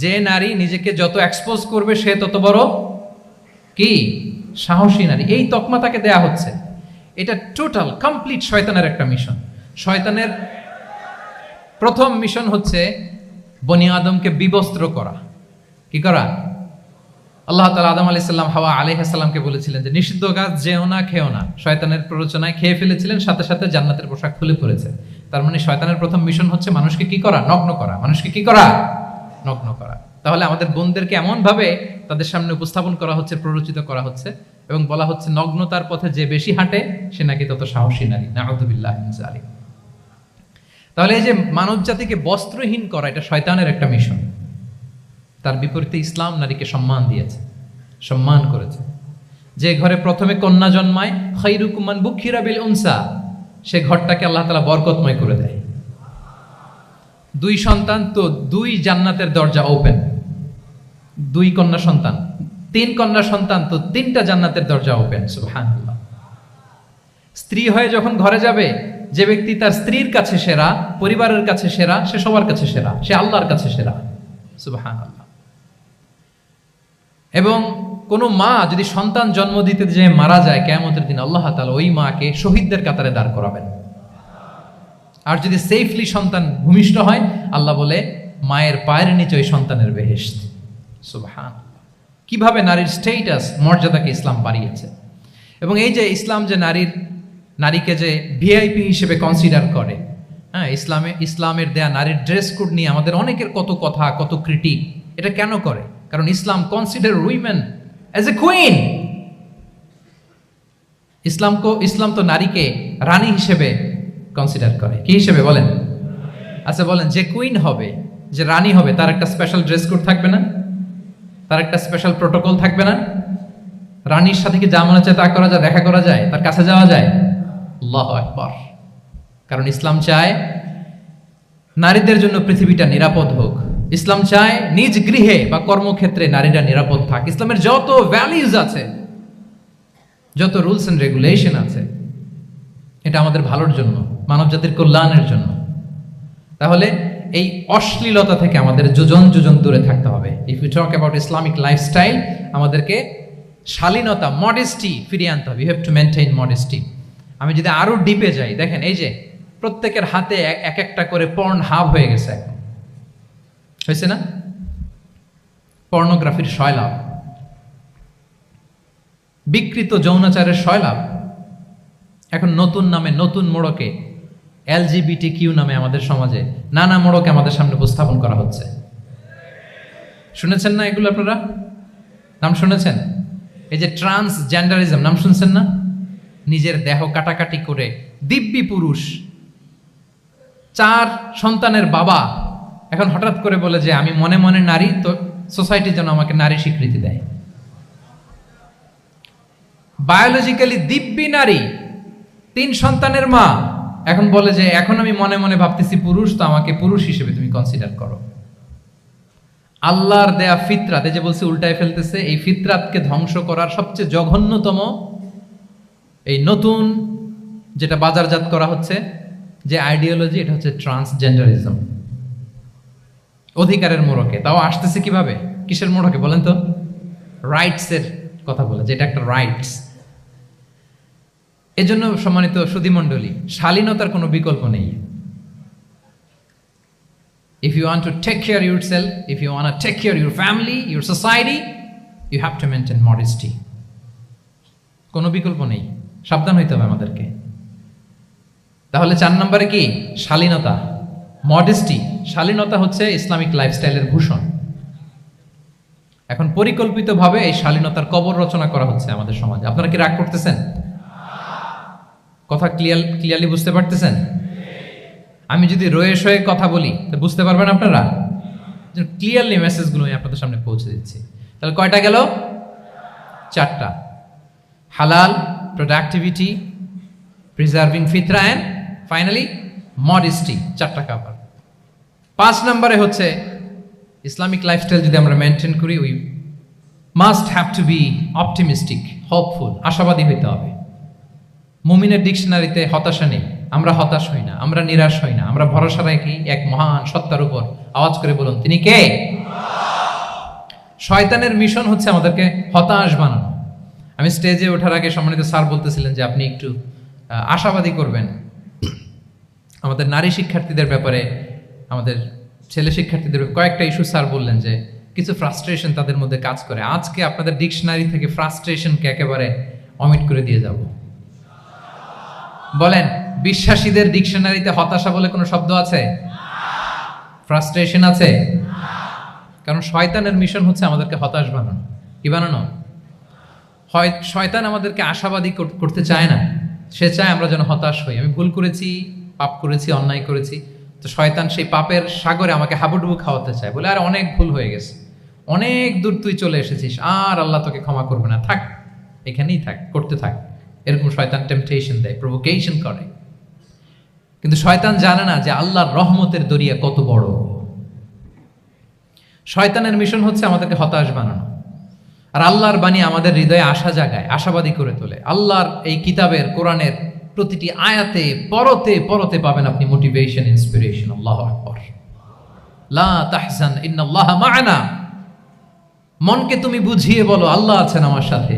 যে নারী নিজেকে যত এক্সপোজ করবে, সে তত বড় কি সাহসী নারী, এই তকমা তাকে দেয়া হচ্ছে। এটা টোটাল কমপ্লিট শয়তানের একটা মিশন। শয়তানের প্রথম মিশন হচ্ছে বনি আদমকে বিবস্ত্র করা। কি করা? আল্লাহ তাআলা আদম আলাইহিস সালাম, হাওয়া আলাইহিস সালামকে বলেছিলেন যে নিষিদ্ধ গাছ যেও না, খেও না। শয়তানের প্ররোচনায় খেয়ে ফেলেছিলেন, সাথে সাথে জান্নাতের পোশাক খুলে পড়েছে। তার মানে শয়তানের প্রথম মিশন হচ্ছে মানুষকে কি করা? নগ্ন করা। মানুষকে কি করা? নগ্ন করা। তাহলে আমাদের বোনদেরকে এমন ভাবে তাদের সামনে উপস্থাপন করা হচ্ছে, প্ররোচিত করা হচ্ছে, এবং বলা হচ্ছে নগ্নতার পথে যে বেশি হাঁটে সে নাকি তত সাহসী নারী। নাউযুবিল্লাহি মিন যালিক। তাহলে এই যে মানব জাতিকে বস্ত্রহীন করা, এটা শয়তানের একটা মিশন। তার বিপরীতে ইসলাম নারীকে সম্মান দিয়েছে, সম্মান করেছে। যে ঘরে প্রথমে কন্যা জন্মায়, খায়রুকুম মান বুখিরা বিল উনসা, সে ঘরটাকে আল্লাহ তাআলা বরকতময় করে দেয়। 2 সন্তান তো 2 জান্নাতের দরজা ওপেন। 2 কন্যা সন্তান, 3 কন্যা সন্তান তো 3টা জান্নাতের দরজা ওপেন। সুবহানাল্লাহ। স্ত্রী হয়ে যখন ঘরে যাবে, যে ব্যক্তি তার স্ত্রীর কাছে সেরা, পরিবারের কাছে সেরা, সে সবার কাছে সেরা, সে আল্লাহর কাছে সেরা। সুবহানাল্লাহ। এবং কোন মা যদি সন্তান জন্ম দিতে যে মারা যায়, কিয়ামতের দিন আল্লাহ তাআলা ওই মাকে শহীদদের কাতারে দাঁড় করাবেন। আর যদি সেফলি সন্তান ভূমিষ্ঠ হয়, আল্লাহ বলে মায়ের পায়ের নিচে ওই সন্তানের বেহেশত। সুবহানাল্লাহ। কিভাবে নারীর স্টেটাস, মর্যাদাকে ইসলাম বাড়িয়েছে। এবং এই যে ইসলাম যে নারীকে যে ভিআইপি হিসেবে কনসিডার করে, হ্যাঁ, ইসলামের দেয়া নারীর ড্রেস কোড নিয়ে আমাদের অনেকের কত কথা, কত ক্রিটিক। এটা কেন করে? কারণ Islam consider women as a queen. Islam তো নারীকে রানী হিসেবে কনসিডার করে। কি হিসেবে বলেন? আচ্ছা বলেন, যে কুইন হবে, যে রানী হবে, তার একটা স্পেশাল ড্রেস কোড থাকবে না? তার একটা স্পেশাল প্রোটোকল থাকবে না? রানীর সাথে কি যা মনে চায় তা করা যায়, দেখা করা যায়, তার কাছে যাওয়া যায়? আল্লাহু আকবার। কারণ ইসলাম চায় নারীদের জন্য পৃথিবীটা নিরাপদ হোক। ইসলাম চায় নিজ গৃহে বা কর্মক্ষেত্রে নারীরা নিরাপদ থাক। ইসলামের যত ভ্যালিউজ আছে, যত রুলস এন্ড রেগুলেশন আছে, এটা আমাদের ভালোর জন্য, মানব জাতির কল্যাণের জন্য। তাহলে এই অশ্লীলতা থেকে আমাদের যোজন দূরে থাকতে হবে। If you talk about Islamic lifestyle, আমাদেরকে শালীনতা, মডেস্টি ফিরিয়ে আনতে হবে। You have to maintain modesty. আমি যদি আরো ডিপে যাই, দেখেন এই যে প্রত্যেকের হাতে এক একটা করে পর্ন হাব হয়ে গেছে। এখন হয়েছে না? পর্নোগ্রাফির সয়লাভ, বিকৃত যৌনাচারের সয়লাভ। এখন নতুন নামে, নতুন মোড়কে, LGBTQ নামে আমাদের সমাজে নানা মোড়কে আমাদের সামনে উপস্থাপন করা হচ্ছে। শুনেছেন না এগুলো? আপনারা নাম শুনেছেন? এই যে ট্রান্সজেন্ডারিজম, নাম শুনছেন না? নিজের দেহ কাটাকাটি করে দিব্যি পুরুষ, 4 সন্তানের বাবা, এখন হঠাৎ করে বলে যে আমি মনে মনে নারী, তো সোসাইটি যেন আমাকে নারী স্বীকৃতি দেয়। বায়োলজিক্যালি দিব্যি নারী, 3 সন্তানের মা, এখন বলে যে এখন আমি মনে মনে ভাবতেছি পুরুষ, তো আমাকে পুরুষ হিসেবে তুমি কনসিডার করো। আল্লাহর দেয়া ফিতরাত, এই যে বলছে উল্টায় ফেলতেছে, এই ফিতরাতকে ধ্বংস করার সবচেয়ে জঘন্যতম এই নতুন যেটা বাজারজাত করা হচ্ছে যে আইডিওলজি, এটা হচ্ছে ট্রান্সজেন্ডারিজম। অধিকারের মোড়কে, তাও আসতেছে কিভাবে? কিসের মোড়কে বলেন তো? রাইটসের কথা বলা, যে এটা একটা রাইটস। এজন্য সম্মানিত সুধীমণ্ডলী, শালীনতার কোনো বিকল্প নেই। If you want to take care of yourself, if you want to take care of your family, your society, you have to maintain modesty. কোনো বিকল্প নেই, সাবধান হইতে হবে আমাদেরকে। তাহলে 4 নম্বরে কি? শালীনতা, মডেস্টি। শালীনতা হচ্ছে ইসলামিক লাইফস্টাইলের ভূষণ। এখন পরিকল্পিতভাবে এই শালীনতার কবর রচনা করা হচ্ছে আমাদের সমাজে। আপনারা কি রাগ করতেছেন? কথা ক্লিয়ারলি বুঝতে পারতেছেন? আমি যদি রয়ে সয়ে কথা বলি তো বুঝতে পারবেন আপনারা? ক্লিয়ারলি মেসেজগুলো আমি আপনাদের সামনে পৌঁছে দিচ্ছি। তাহলে কয়টা গেল? 4টা। হালাল, প্রোডাক্টিভিটি, প্রিজার্ভিং ফিতরা অ্যান্ড ফাইনালি মডেস্টি। 4টা কাভার। 5 নম্বরে হচ্ছে ইসলামিক লাইফস্টাইল যদি আমরা মেনটেন করি, we must have to be optimistic, hopeful, আশাবাদী হইতে হবে। মুমিনের ডিকশনারিতে হতাশা নেই। আমরা হতাশ হই না, আমরা নিরাশ হই না, আমরা ভরসা রাখি এক মহান সত্তার উপর। আওয়াজ করে বলুন, তিনি কে? শয়তানের মিশন হচ্ছে আমাদেরকে হতাশ বানানো। আমি স্টেজে ওঠার আগে সম্মানিত স্যার বলতেছিলেন যে আপনি একটু আশাবাদী করবেন আমাদের নারী শিক্ষার্থীদের ব্যাপারে, আমাদের ছেলে শিক্ষার্থীদের কয়েকটা ইস্যু স্যার বললেন যে কিছু ফ্রাস্ট্রেশন তাদের মধ্যে কাজ করে। আজকে আপনাদের ডিকশনারি থেকে ফ্রাস্ট্রেশনকে একেবারে অমিট করে দিয়ে যাব। বলেন, বিশ্বাসীদের ডিকশনারিতে হতাশা বলে কোনো শব্দ আছে? ফ্রাস্ট্রেশন আছে? কারণ শয়তানের মিশন হচ্ছে আমাদেরকে হতাশ বানানো। কি বানানো? শয়তান আমাদেরকে আশাবাদী করতে চায় না, সে চায় আমরা যেন হতাশ হই। আমি ভুল করেছি, পাপ করেছি, অন্যায় করেছি, তো শয়তান সেই পাপের সাগরে আমাকে হাবুডুবু খাওয়াতে চায়, বলে আর অনেক ভুল হয়ে গেছে, অনেক দূর তুই চলে এসেছিস, আর আল্লাহ তোকে ক্ষমা করবে না, থাক এখানেই থাক, করতে থাক। এরকম শয়তান টেম্পটেশন দেয়, প্রভোকেশন করে। কিন্তু শয়তান জানে না যে আল্লাহর রহমতের দরিয়া কত বড়। শয়তানের মিশন হচ্ছে আমাদেরকে হতাশ বানানো, আর আল্লাহর বাণী আমাদের হৃদয়ে আশা জাগায়, আশাবাদী করে তোলে। আল্লাহর এই কিতাবের, কোরআনের প্রতিটি আয়াতে পরতে পরতে পাবেন আপনি মোটিভেশন, ইন্সপিরেশন। আল্লাহু আকবার। লা তাহজান ইন্নাল্লাহা মা'ানা। মনকে তুমি বুঝিয়ে বলো আল্লাহ আছেন আমার সাথে।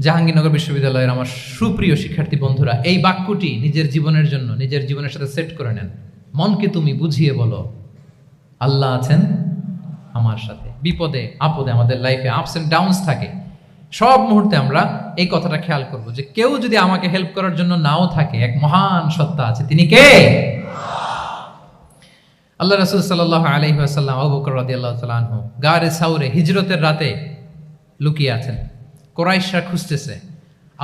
জাহাঙ্গীরনগর বিশ্ববিদ্যালয়ের আমার সুপ্রিয় শিক্ষার্থী বন্ধুরা, এই বাক্যটি নিজের জীবনের জন্য, নিজের জীবনের সাথে সেট করে নেন। মনকে তুমি বুঝিয়ে বলো আল্লাহ আছেন আমার সাথে। বিপদে আপদে, আমাদের লাইফে আপস এন্ড ডাউনস থাকে, সব মুহূর্তে আমরা এই কথাটা খেয়াল করব যে কেউ যদি আমাকে হেল্প করার জন্য নাও থাকে, এক মহান সত্তা আছে, তিনি কে? আল্লাহ রাসূল সাল্লাল্লাহু আলাইহি ওয়াসাল্লাম, আবু বকর রাদিয়াল্লাহু তাআলা আনহু গারে সাউরে হিজরতের রাতে লুকিয়ে আছেন। কুরাইশরা খুঁজতেছে,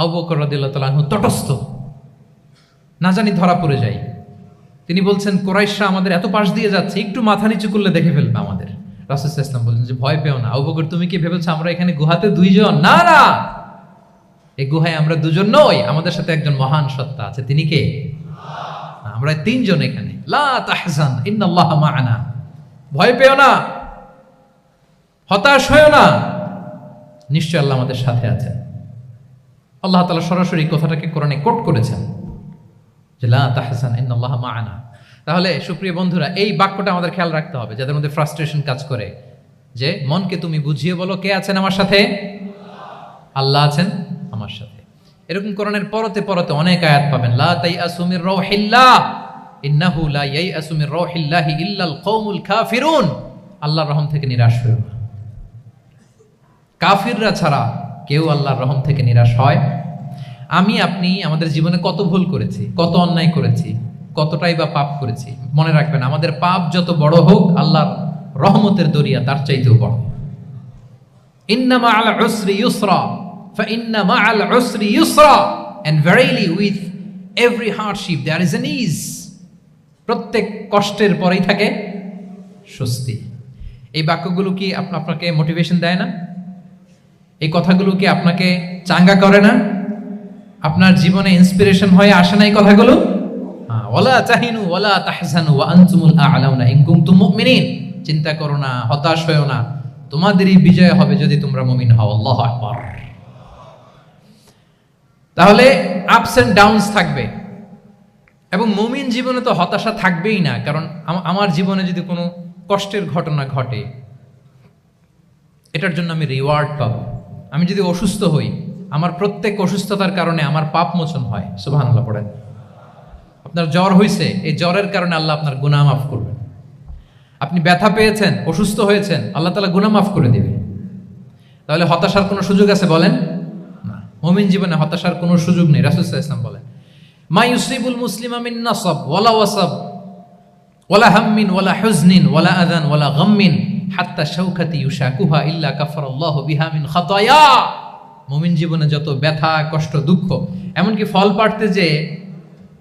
আবু বকর রাদিয়াল্লাহু তাআলা আনহু তটস্থ, না জানি ধরা পড়ে যায়। তিনি বলছেন, কুরাইশরা আমাদের এত পাশ দিয়ে যাচ্ছে, একটু মাথা নিচু করলে দেখে ফেলবে আমাদের। রাসূল সাল্লাল্লাহু আলাইহি ওয়াসাল্লাম বললেন যে ভয় পেও না। আবু বকর, তুমি কি ভেবেছো আমরা এখানে গুহাতে 2 জন? না না, এই গুহায় আমরা 2 জন নই, আমাদের সাথে একজন মহান সত্তা আছে। তিনি কে? আমরা 3 জন এখানে। লা তাহজান ইন্নাল্লাহা মা'ানা। ভয় পেও না, হতাশ হয়ো না, নিশ্চয় আল্লাহ আমাদের সাথে আছেন। আল্লাহ তাআলা সরাসরি কথাটাকে কোরআনে কোট করেছেন যে লা তাহজান ইন্নাল্লাহা মা'ানা। তাহলে সুপ্রিয় বন্ধুরা, এই বাক্যটা আমাদের খেয়াল রাখতে হবে যাদের মধ্যে ফ্রাস্ট্রেশন কাজ করে, যে মনকে তুমি বুঝিয়ে বলো কে আছেন আমার সাথে? আল্লাহ আছেন আমার সাথে। এরকম কোরআনের পরতে পরতে অনেক আয়াত পাবেন। লা তাইআসু মির রাউহিল্লাহ ইন্নাহু লা ইয়াইআসু মির রাউহিল্লাহি ইল্লাল কওমুল কাফিরুন। আল্লাহর রহম থেকে নিরাশ হয়ো না। কাফিররা ছাড়া কেউ আল্লাহর রহম থেকে নিরাশ হয়? আমি আপনি আমাদের জীবনে কত ভুল করেছি, কত অন্যায় করেছি, কতটাই বা পাপ করেছি। মনে রাখবেন, আমাদের পাপ যত বড় হোক, আল্লাহর রহমতের দরিয়া তার চাইতেও বড়। ইন্না মা'আল উসরি ইউসরা ফাইন্না মা'আল উসরি ইউসরা, and verily with every hardship there is an ease. প্রত্যেক কষ্টের পরেই থাকে স্বস্তি। এই বাক্যগুলো কি আপনাকে মোটিভেশন দেয় না? এই কথাগুলো কি আপনাকে চাঙ্গা করে না? আপনার জীবনে ইন্সপিরেশন হয়ে আসে না এই কথাগুলো? ওয়ালা তাহিনু ওয়ালা তাহজানু ওয়া আনতুমুল আ'লাউনা ইন কুনতুম মুমিনিন। চিন্তা করো না, হতাশ হয়ো না, তোমাদেরই বিজয় হবে যদি তোমরা মুমিন হও। আল্লাহু আকবার। তাহলে আপস এন্ড ডাউনস থাকবে, এবং মুমিন জীবনে তো হতাশা থাকবেই না। কারণ আমার জীবনে যদি কোনো কষ্টের ঘটনা ঘটে, এটার জন্য আমি রিওয়ার্ড পাবো, আমি যদি অসুস্থ হই, আমার প্রত্যেক অসুস্থতার কারণে আমার পাপ মোচন হয়। সুবহানাল্লাহ পড়েন। আপনার জ্বর হয়েছে, এই জ্বরের কারণে আল্লাহ আপনার গুনাহ মাফ করবেন। আপনি ব্যথা পেয়েছেন, অসুস্থ হয়েছেন, আল্লাহ তাআলা গুনাহ মাফ করে দিবে। তাহলে হতাশার কোনো সুযোগ আছে বলেন? না। মুমিন জীবনে হতাশার কোনো সুযোগ নেই। রাসূল সাল্লাল্লাহু আলাইহি ওয়াসাল্লাম বলেন, মা ইউসিবুল মুসলিমা মিন নাসাব ওয়ালা ওয়াসাব ওয়ালা হাম্মিন ওয়ালা হুজনিন ওয়ালা আযান ওয়ালা গাম্মিন হাত্তা শাওকাতি ইউশাকুহা ইল্লা কাফারাল্লাহু বিহা মিন খাতায়া। মুমিন জীবনে যত ব্যথা, কষ্ট, দুঃখ, এমনকি ফল পাড়তে যে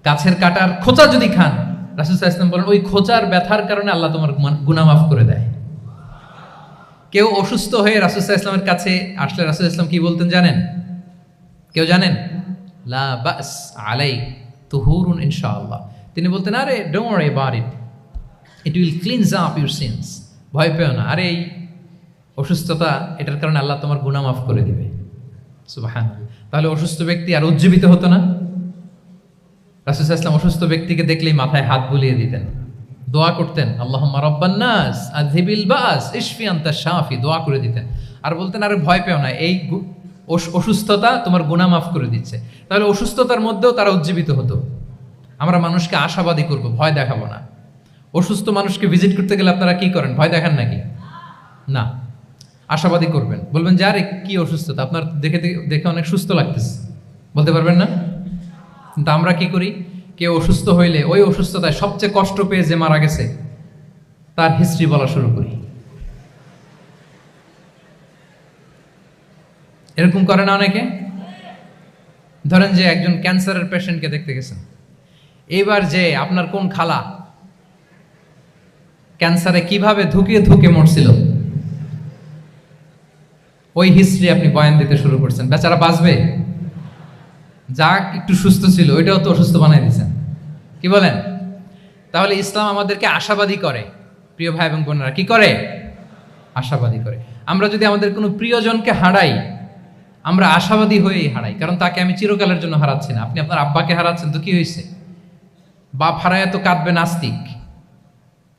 গাছের কাটার খোঁচা যদি খান, রাসূল সাল্লাল্লাহু আলাইহি ওয়াসাল্লাম বলেন ওই খোঁচার ব্যথার কারণে আল্লাহ তোমার গুনাহ মাফ করে দেয়। কেউ অসুস্থ হয়ে রাসূল সাল্লাল্লাহু আলাইহি ওয়াসাল্লামের কাছে আসলে রাসূল সাল্লাল্লাহু আলাইহি ওয়াসাল্লাম কি বলতেন জানেন? কেউ জানেন? লা বাস আলাই তুহুরুন ইনশাআল্লাহ। তিনি বলতেন, আরে don't worry about it, it will cleanse up your scenes. ভয় পেও না, আরে এই অসুস্থতা, এটার কারণে আল্লাহ তোমার গুনাহ মাফ করে দিবে। সুবহানাল্লাহ। তাহলে অসুস্থ ব্যক্তি আর উজ্জীবিত হতো না? রাসূল সাল্লাল্লাহু আলাইহি ওয়াসাল্লাম অসুস্থ ব্যক্তিকে দেখলেই মাথায় হাত বুলিয়ে দিতেন, দোয়া করতেন, আল্লাহুম্মা রাব্বান নাস আযহিবিল বাস ইশফি আনতা শাফি, দোয়া করে দিতেন। আর বলতেন, আরে ভয় পেও না, এই অসুস্থতা তোমার গুনাহ মাফ করে দিচ্ছে। তাহলে অসুস্থতার মধ্যেও তারা উজ্জীবিত হতো। আমরা মানুষকে আশাবাদী করব, ভয় দেখাবো না। অসুস্থ মানুষকে ভিজিট করতে গেলে আপনারা কি করেন? ভয় দেখান নাকি? না, আশাবাদী করবেন। বলবেন যে আরে কি অসুস্থতা, আপনার দেখে দেখে অনেক সুস্থ লাগতেছে, বলতে পারবেন না? কিন্তু আমরা কি করি? কেউ অসুস্থ হইলে ওই অসুস্থতায় সবচেয়ে কষ্ট পেয়ে যে মারা গেছে তার হিস্ট্রি বলা শুরু করি। এরকম করে না অনেকে? ধরেন যে একজন ক্যান্সারের পেশেন্টকে দেখতে গেছেন, এইবার যে আপনার কোন খালা ক্যান্সারে কিভাবে ধুকে ধুকে মরছিল, ওই হিস্ট্রি আপনি বয়ান দিতে শুরু করছেন। বেচারা বাঁচবে? যা একটু সুস্থ ছিল ওইটাও তো অসুস্থ বানাই দিয়েছেন। কি বলেন? তাহলে ইসলাম আমাদেরকে আশাবাদী করে। প্রিয় ভাই এবং বোনেরা, কি করে? আশাবাদী করে। আমরা যদি আমাদের কোনো প্রিয়জনকে হারাই, আমরা আশাবাদী হয়েই হারাই, কারণ তাকে আমি চিরকালের জন্য হারাচ্ছি না। আপনি আপনার আব্বাকে হারাচ্ছেন তো কি হয়েছে? বাপ হারায় তো কাঁদবে নাস্তিক।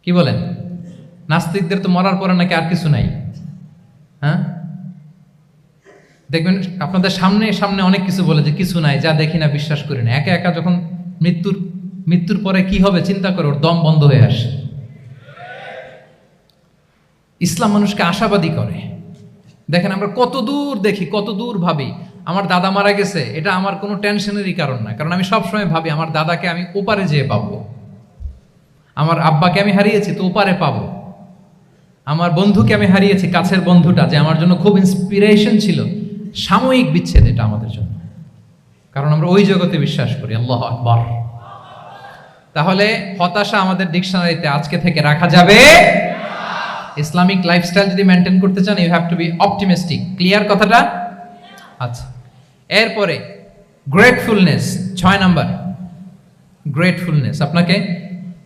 কি বলেন? নাস্তিকদের তো মরার পরে নাকি আর কিছু নাই। হ্যাঁ, দেখবেন আপনাদের সামনে সামনে অনেক কিছু বলে যে কিছু নাই, যা দেখি না বিশ্বাস করি না। একা একা যখন মৃত্যুর পরে কি হবে চিন্তা করে ওর দম বন্ধ হয়ে আসে। ইসলাম মানুষকে আশাবাদী করে। দেখেন আমরা কত দূর দেখি, কত দূর ভাবি। আমার দাদা মারা গেছে, এটা আমার কোনো টেনশনেরই কারণ না, কারণ আমি সবসময় ভাবি আমার দাদাকে আমি ওপারে যেয়ে পাবো। আমার আব্বাকে আমি হারিয়েছি তো ওপারে পাবো। আমার বন্ধুকে আমি হারিয়েছি, কাছের বন্ধুটা যে আমার জন্য খুব ইন্সপিরেশন ছিল, সাময়িক বিচ্ছেদ এটা আমাদের জন্য, কারণ আমরা ওই জগতে বিশ্বাস করি। আল্লাহু আকবার। তাহলে হতাশা আমাদের ডিকশনারিতে আজকে থেকে রাখা যাবে। ইসলামিক লাইফস্টাইল যদি মেনটেন করতে চান, you have to be optimistic. Clear কথাটা? আচ্ছা, এরপরে গ্রেটফুলনেস, 6 নাম্বার গ্রেটফুলনেস। আপনাকে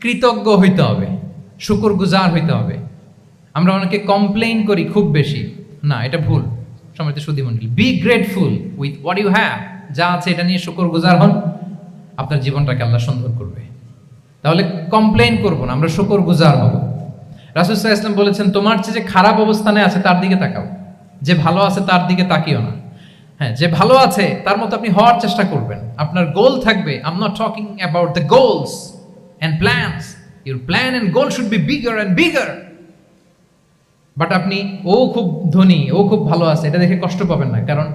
কৃতজ্ঞ হইতে হবে, শুকরগুজার হইতে হবে। আমরা অনেকে কমপ্লেইন করি খুব বেশি, না এটা ভুল। সম্মানিত সুধীমণ্ডলী, be grateful with what you have. যা আছে এটা নিয়ে শুকরগুজার হন, আপনার জীবনটাকে আল্লাহ সুন্দর করবে। তাহলে কমপ্লেইন করব না, আমরা শুকরগুজার হব। রাসূল সাল্লাল্লাহু আলাইহি ওয়াসাল্লাম বলেছেন, তোমার চেয়ে যে খারাপ অবস্থানে আছে তার দিকে তাকাও, যে ভালো আছে তার দিকে তাকিও না। হ্যাঁ, যে ভালো আছে তার মতো আপনি হওয়ার চেষ্টা করবেন। আপনার গোল থাকবে। I am not talking about the goals and plans. Your plan and goal should be bigger and bigger. But আপনি ও খুব ধনী, ও খুব ভালো আছে, এটা দেখে কষ্ট পাবেন না, কারণ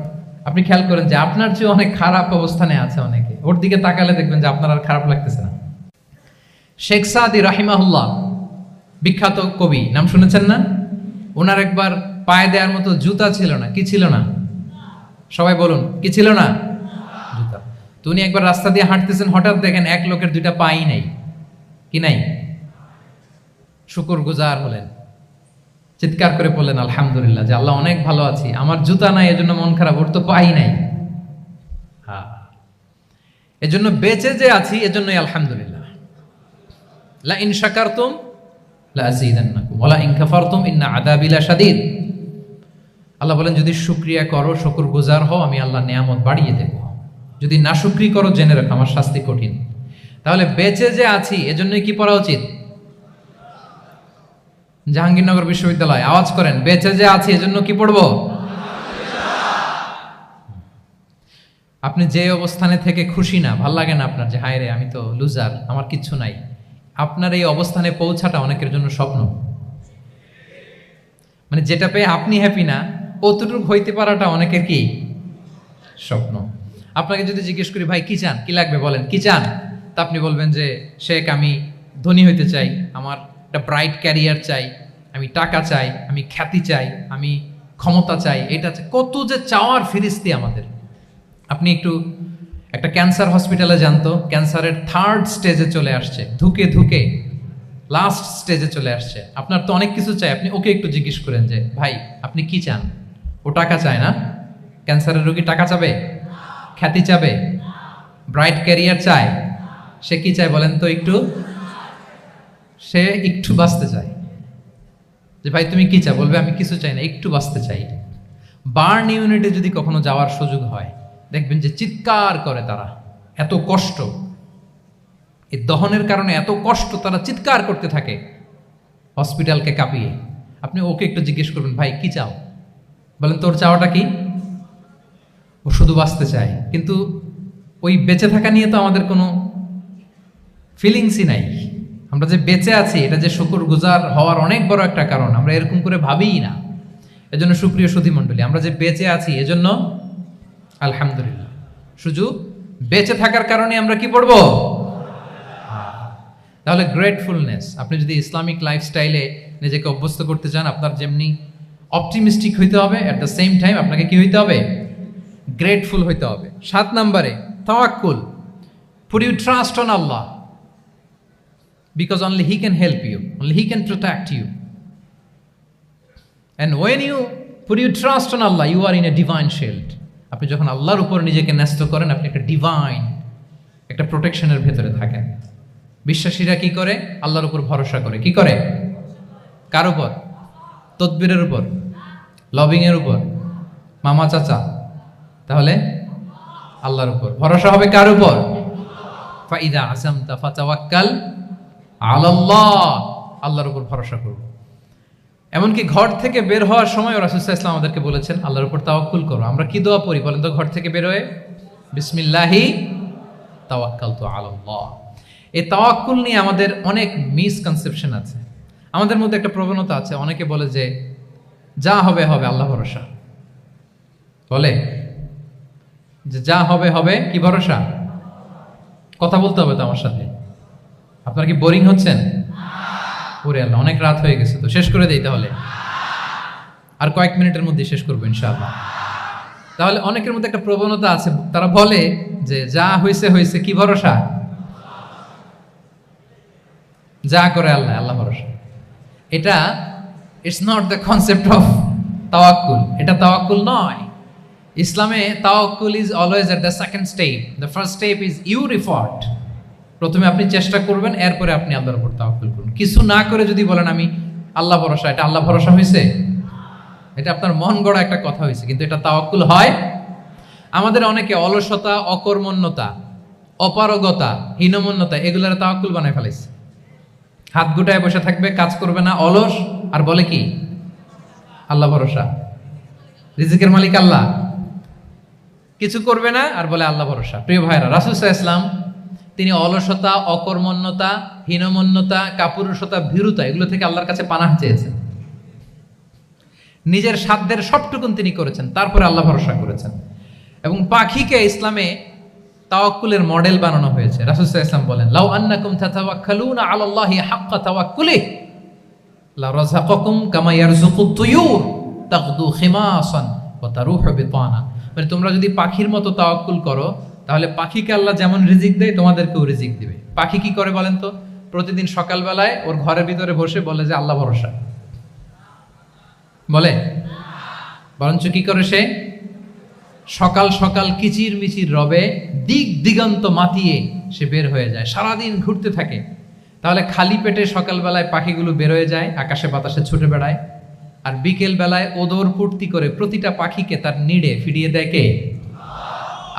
আপনি খেয়াল করেন যে আপনার চেয়ে অনেক খারাপ অবস্থানে আছে অনেকে। ওর দিকে তাকালে দেখবেন যে আপনার আর খারাপ লাগতেছে না। শেখ সাদি রাহিমাহুল্লাহ, বিখ্যাত কবি, নাম শুনেছেন না? ওনার একবার পায়ে দেওয়ার মতো জুতা ছিল না। কি ছিল না? সবাই বলুন, কি ছিল না? জুতা। তো উনি একবার রাস্তা দিয়ে হাঁটতেছেন, হঠাৎ দেখেন এক লোকের 2টা পাই নাই। কি নাই? শুকরগুজার হলেন, চিৎকার করে বললেন আলহামদুলিল্লাহ, যে আল্লাহ অনেক ভালো আছি, আমার জুতা নাই এজন্য মন খারাপ, ওর তো পাই নাই। হ্যাঁ, এজন্য বেঁচে যে আছি এজন্যই আলহামদুলিল্লাহ। লা ইন শাকারতুম লা আযীদান্নাকুম ওয়া লা ইন কাফারতুম ইন্না আযাবি লাশাদীদ। আল্লাহ বলেন, যদি শুকরিয়া করো, শুকরগুজার হও, আমি আল্লাহ নিয়ামত বাড়িয়ে দেব। যদি নাশুকরি করো, জেনে রাখো আমার শাস্তি কঠিন। তাহলে বেঁচে যে আছি এজন্যই কি পড়া উচিত? জাহাঙ্গীরনগর বিশ্ববিদ্যালয় আওয়াজ করেন, বেঁচে যে আছি এজন্য কি পড়বো? আপনি যে অবস্থানে থেকে খুশি না, ভাল লাগে না আপনার, যে হায় রে আমি তো লুজার, আমার কিচ্ছু নাই, আপনার এই অবস্থানে পৌঁছাটা অনেকের জন্য স্বপ্ন। মানে যেটা পেয়ে আপনি হ্যাপি না, অতটুকু হইতে পারাটা অনেকের কি স্বপ্ন। আপনাকে যদি জিজ্ঞেস করি ভাই কি চান, কি লাগবে বলেন, কি চান, তা আপনি বলবেন যে শেখ আমি ধনী হইতে চাই, আমার একটা ব্রাইট ক্যারিয়ার চাই, আমি টাকা চাই, আমি খ্যাতি চাই, আমি ক্ষমতা চাই, এটা চাই। কত যে চাওয়ার ফিরিস্তি আমাদের। আপনি একটু একটা ক্যান্সার হসপিটালে যান তো, ক্যান্সারের 3rd স্টেজে চলে আসছে, ধুকে ধুকে লাস্ট স্টেজে চলে আসছে। আপনার তো অনেক কিছু চাই, আপনি ওকে একটু জিজ্ঞেস করেন যে ভাই আপনি কি চান। ও টাকা চায় না? ক্যান্সারের রোগী টাকা চাবে, খ্যাতি চাবে, ব্রাইট ক্যারিয়ার চায়, সে কি চায় বলেন তো একটু? সে একটু বাঁচতে চায়। যে ভাই তুমি কি চাও, বলবে আমি কিছু চাই না, একটু বাঁচতে চাই। বার্ন ইউনিটে যদি কখনো যাওয়ার সুযোগ হয়, দেখবেন যে চিৎকার করে তারা, এত কষ্ট, এই দহনের কারণে এত কষ্ট, তারা চিৎকার করতে থাকে হসপিটালকে কাঁপিয়ে। আপনি ওকে একটু জিজ্ঞেস করবেন ভাই কি চাও, বলেন তোর চাওয়াটা কি? ও শুধু বাঁচতে চায়, কিন্তু ওই বেঁচে থাকা নিয়ে তো আমাদের কোনো ফিলিংসই নাই। আমরা যে বেঁচে আছি এটা যে শুকরগুজার হওয়ার অনেক বড় একটা কারণ, আমরা এরকম করে ভাবিই না। এজন্য সুপ্রিয় সুধী মণ্ডলী, আমরা যে বেঁচে আছি এজন্য আলহামদুলিল্লাহ। শুধু বেঁচে থাকার কারণে আমরা কি পড়বো? তাহলে গ্রেটফুলনেস, আপনি যদি ইসলামিক লাইফস্টাইলে নিজেকে অভ্যস্ত করতে চান, আপনার যেমনি অপটিমিস্টিক হইতে হবে, অ্যাট দ্য সেম টাইম আপনাকে কি হইতে হবে? গ্রেটফুল হইতে হবে। 7 নম্বরে তাওয়াক্কুল। Put you trust on Allah because only He can help you, only He can protect you. And when you put your trust on Allah, you are in a divine shield. আপনি যখন আল্লাহর উপর নিজেকে ন্যস্ত করেন, আপনি একটা ডিভাইন, একটা প্রোটেকশনের ভেতরে থাকেন। বিশ্বাসীরা কি করে? আল্লাহর উপর ভরসা করে। কি করে? কার উপর? তদবিরের উপর, লবিং এর উপর, মামা চাচা? তাহলে আল্লাহর উপর ভরসা হবে। কার উপর? ফাইদা আযামতা ফাতাওয়াক্কাল আলাল্লাহ, আল্লাহর উপর ভরসা করব। এমনকি ঘর থেকে বের হওয়ার সময় রাসূল সাল্লাল্লাহু আলাইহি ওয়াসাল্লাম আমাদেরকে বলেছেন আল্লাহর উপর তাওয়াক্কুল করো। আমরা কি দোয়া পড়ি বলেন তো ঘর থেকে বের হয়ে? বিসমিল্লাহি তাওয়াক্কালতু আলাল্লাহ। এই তাওয়াক্কুল নিয়ে আমাদের অনেক মিসকনসেপশন আছে। আমাদের মধ্যে একটা প্রবণতা আছে, অনেকে বলে যে যা হবে হবে, আল্লাহ ভরসা। বলে যে যা হবে হবে, কি ভরসা? কথা বলতে হবে তো আমার সাথে। আপনারা কি বোরিং হচ্ছেন? ওরে আল্লাহ, অনেক রাত হয়ে গেছে, তো শেষ করে দেই তাহলে। আর কয়েক মিনিটের মধ্যে শেষ করবো ইনশাআল্লাহ। তাহলে অনেকের মধ্যে একটা প্রবণতা আছে, তারা বলে যে যা হয়েছে হয়েছে, কি ভরসা? যা করে আল্লাহ, আল্লাহ ভরসা। এটা it's not the concept of tawakkul. এটা তাওয়াক্কুল নয়। ইসলামে tawakkul is always at the second step. The first step is you effort. প্রথমে আপনি চেষ্টা করবেন, এরপরে আপনি আল্লাহর উপর তাওয়াক্কুল করুন। কিছু না করে যদি বলেন আমি আল্লাহ ভরসা, এটা আল্লাহ ভরসা হয়েছে? এটা আপনার মন গড়া একটা কথা হয়েছে, কিন্তু এটা তাওয়াক্কুল হয়? আমাদের অনেকে অলসতা, অকর্মণ্যতা, অপারগতা, হীনমন্যতা, এগুলোর তাওয়াক্কুল বানায় ফেলেছে। হাত গুটায় বসে থাকবে, কাজ করবে না, অলস, আর বলে কি আল্লাহ ভরসা। রিজিকের মালিক আল্লাহ, কিছু করবে না আর বলে আল্লাহ ভরসা। প্রিয় ভাইরা, রাসূল সাল্লাল্লাহু আলাইহি ওয়াসাল্লাম তিনি অলসতা, অকর্মণ্যতা, হীনমন্যতা, কাপুরুষতা, ভীরুতা, এগুলো থেকে আল্লাহর কাছে পানাহ চেয়েছেন। নিজের সাধ্যের সবটুকুন তিনি করেছেন, তারপরে আল্লাহ ভরসা করেছেন। এবং পাখিকে ইসলামে তাওয়াক্কুলের মডেল বানানো হয়েছে। রাসূল সাল্লাল্লাহু আলাইহি ওয়াসাল্লাম বলেন, লাউ আন্নাকুম তাতাওয়াক্কালুনা আলাল্লাহি হাক্কা তাওয়াক্কুলিহি লা রাযাকাকুম কামা ইয়ারযুকুত তুয়ুর তাগদু খিমাসান ওয়া তারুহু বিতানা। মানে তোমরা যদি পাখির মতো তাওয়াক্কুল করো, তাহলে পাখিকে আল্লাহ যেমন রিজিক দেয় তোমাদেরকেও রিজিক দিবে। পাখি কি করে বলেন তো? প্রতিদিন সকালবেলায় ওর ঘরের ভিতরে বসে বলে যে আল্লাহ ভরসা। বলে? বরঞ্চ কি করে সে? সকাল সকাল কিচির মিচির রবে দিক দিগন্ত মাতিয়ে সে বের হয়ে যায়, সারাদিন ঘুরতে থাকে। তাহলে খালি পেটে সকালবেলায় পাখিগুলো বের হয়ে যায়, আকাশে বাতাসে ছুটে বেড়ায়, আর বিকেল বেলায় ওদর ফুর্তি করে প্রতিটা পাখিকে তার নিড়ে ফিরিয়ে দেয় কে?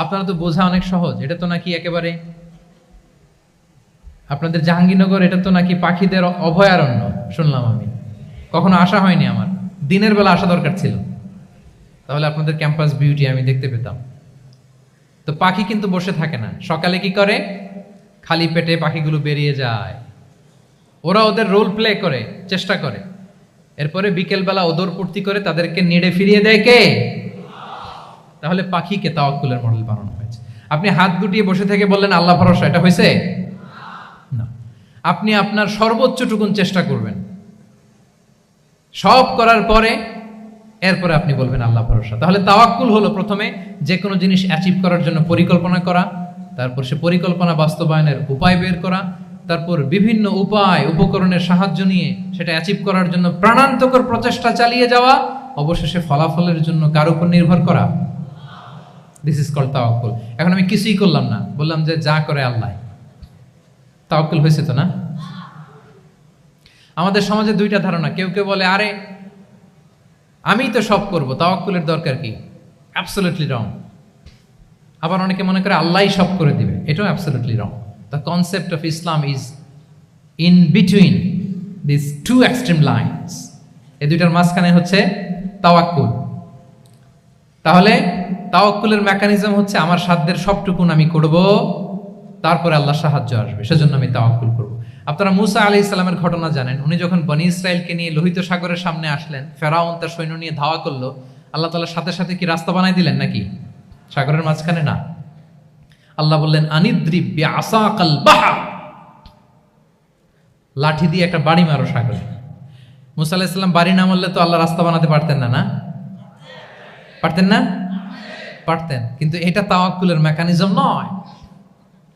আপনারা তো বোঝা অনেক সহজ। এটা তো নাকি একেবারে আপনাদের জাহাঙ্গীরনগর, এটা তো নাকি পাখিদের অভয়ারণ্য শুনলাম আমি, কখনো আসা হয়নি আমার। দিনের বেলা আসা দরকার ছিল, তাহলে আপনাদের ক্যাম্পাস বিউটি আমি দেখতে পেতাম। তো পাখি কিন্তু বসে থাকে না, সকালে কি করে, খালি পেটে পাখিগুলো বেরিয়ে যায়, ওরা ওদের রোল প্লে করে, চেষ্টা করে, এরপরে বিকেলবেলা ওদর পূর্তি করে তাদেরকে নেড়ে ফিরিয়ে দেয় কে? তাহলে পাখিকে তাওয়াক্কুলের মডেল বানানো হয়েছে। আপনি হাত গুটিয়ে বসে থেকে বললেন আল্লাহ ভরসা, এটা হয়েছে না। আপনি আপনার সর্বোচ্চটুকুন চেষ্টা করবেন, সব করার পরে এরপরে আপনি বলবেন আল্লাহ ভরসা। তাহলে তাওয়াক্কুল হলো প্রথমে যে কোনো জিনিস অ্যাচিভ করার জন্য পরিকল্পনা করা, তারপর সে পরিকল্পনা বাস্তবায়নের উপায় বের করা, তারপর বিভিন্ন উপায় উপকরণের সাহায্য নিয়ে সেটা অ্যাচিভ করার জন্য প্রাণান্তকর প্রচেষ্টা চালিয়ে যাওয়া, অবশেষে ফলাফলের জন্য কার উপর নির্ভর করা। দিস ইজ কল্ড তাওয়াক্কুল। এখন আমি কিছুই করলাম না, বললাম যে যা করে আল্লাহ, তাওয়াক্কুল হয়েছে তো না? আমাদের সমাজে দুইটা ধারণা, কেউ কেউ বলে আরে আমি তো সব করব, তাওয়াক্কুলের দরকার কি? Absolutely wrong. আবার অনেকে মনে করে আল্লাহই সব করে দিবে, এটাও absolutely wrong. The concept of Islam is in between this two extreme lines. এই দুইটার মাঝখানে হচ্ছে তাওয়াক্কুল। তাহলে তাওয়াক্কুলের মেকানিজম হচ্ছে আমার সাধ্যের সবটুকুন আমি করব, তারপরে আল্লাহ সাহায্য আসবে, সেজন্য আমি তাওয়াক্কুল করব। আপনারা মুসা আলাইহিস সালামের ঘটনা জানেন। উনি যখন বনি ইসরায়েলকে নিয়ে লোহিত সাগরের সামনে আসলেন, ফেরাউন তার সৈন্য নিয়ে ধাওয়া করলো, আল্লাহ তাআলা সাথে সাথে কি রাস্তা বানাই দিলেন নাকি? সাগরের মাঝখানে না। আল্লাহ বললেন আনিদ্রিব বিআসাকাল বাহর, লাঠি দিয়ে একটা বাড়ি মারো সাগরে। মুসা আলাইহিস সালাম বাড়ি না মারলে তো আল্লাহ রাস্তা বানাতে পারতেন না, না পারতেন না? পারতেন, কিন্তু এটা তাওয়াক্কুলের মেকানিজম নয়।